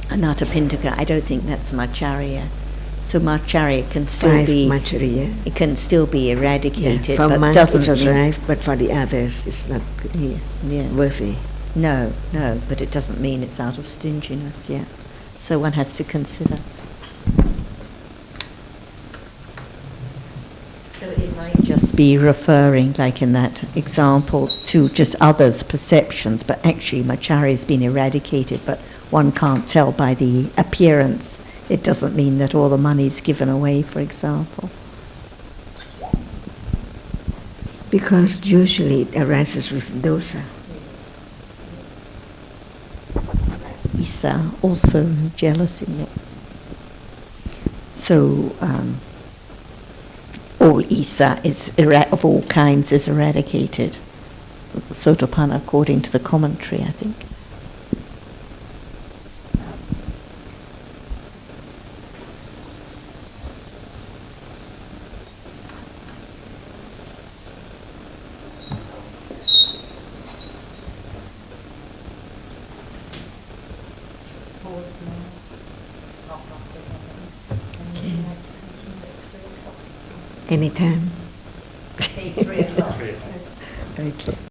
Anathapindika. I don't think that's Macharya. So Macharya can still 5 be material. it can still be eradicated, For but monks doesn't it was mean, right, but for the others it's not yeah. worthy. No, but it doesn't mean it's out of stinginess. Yeah. So one has to consider. So it might just be referring, like in that example, to just others' perceptions, but actually Macharya has been eradicated, but one can't tell by the appearance. It doesn't mean that all the money's given away, for example. Because usually it arises with dosa. Isa, also jealousy. So all Isa is of all kinds is eradicated. Sotapanna, according to the commentary, I think. Anytime. Say 3 o'clock. Okay.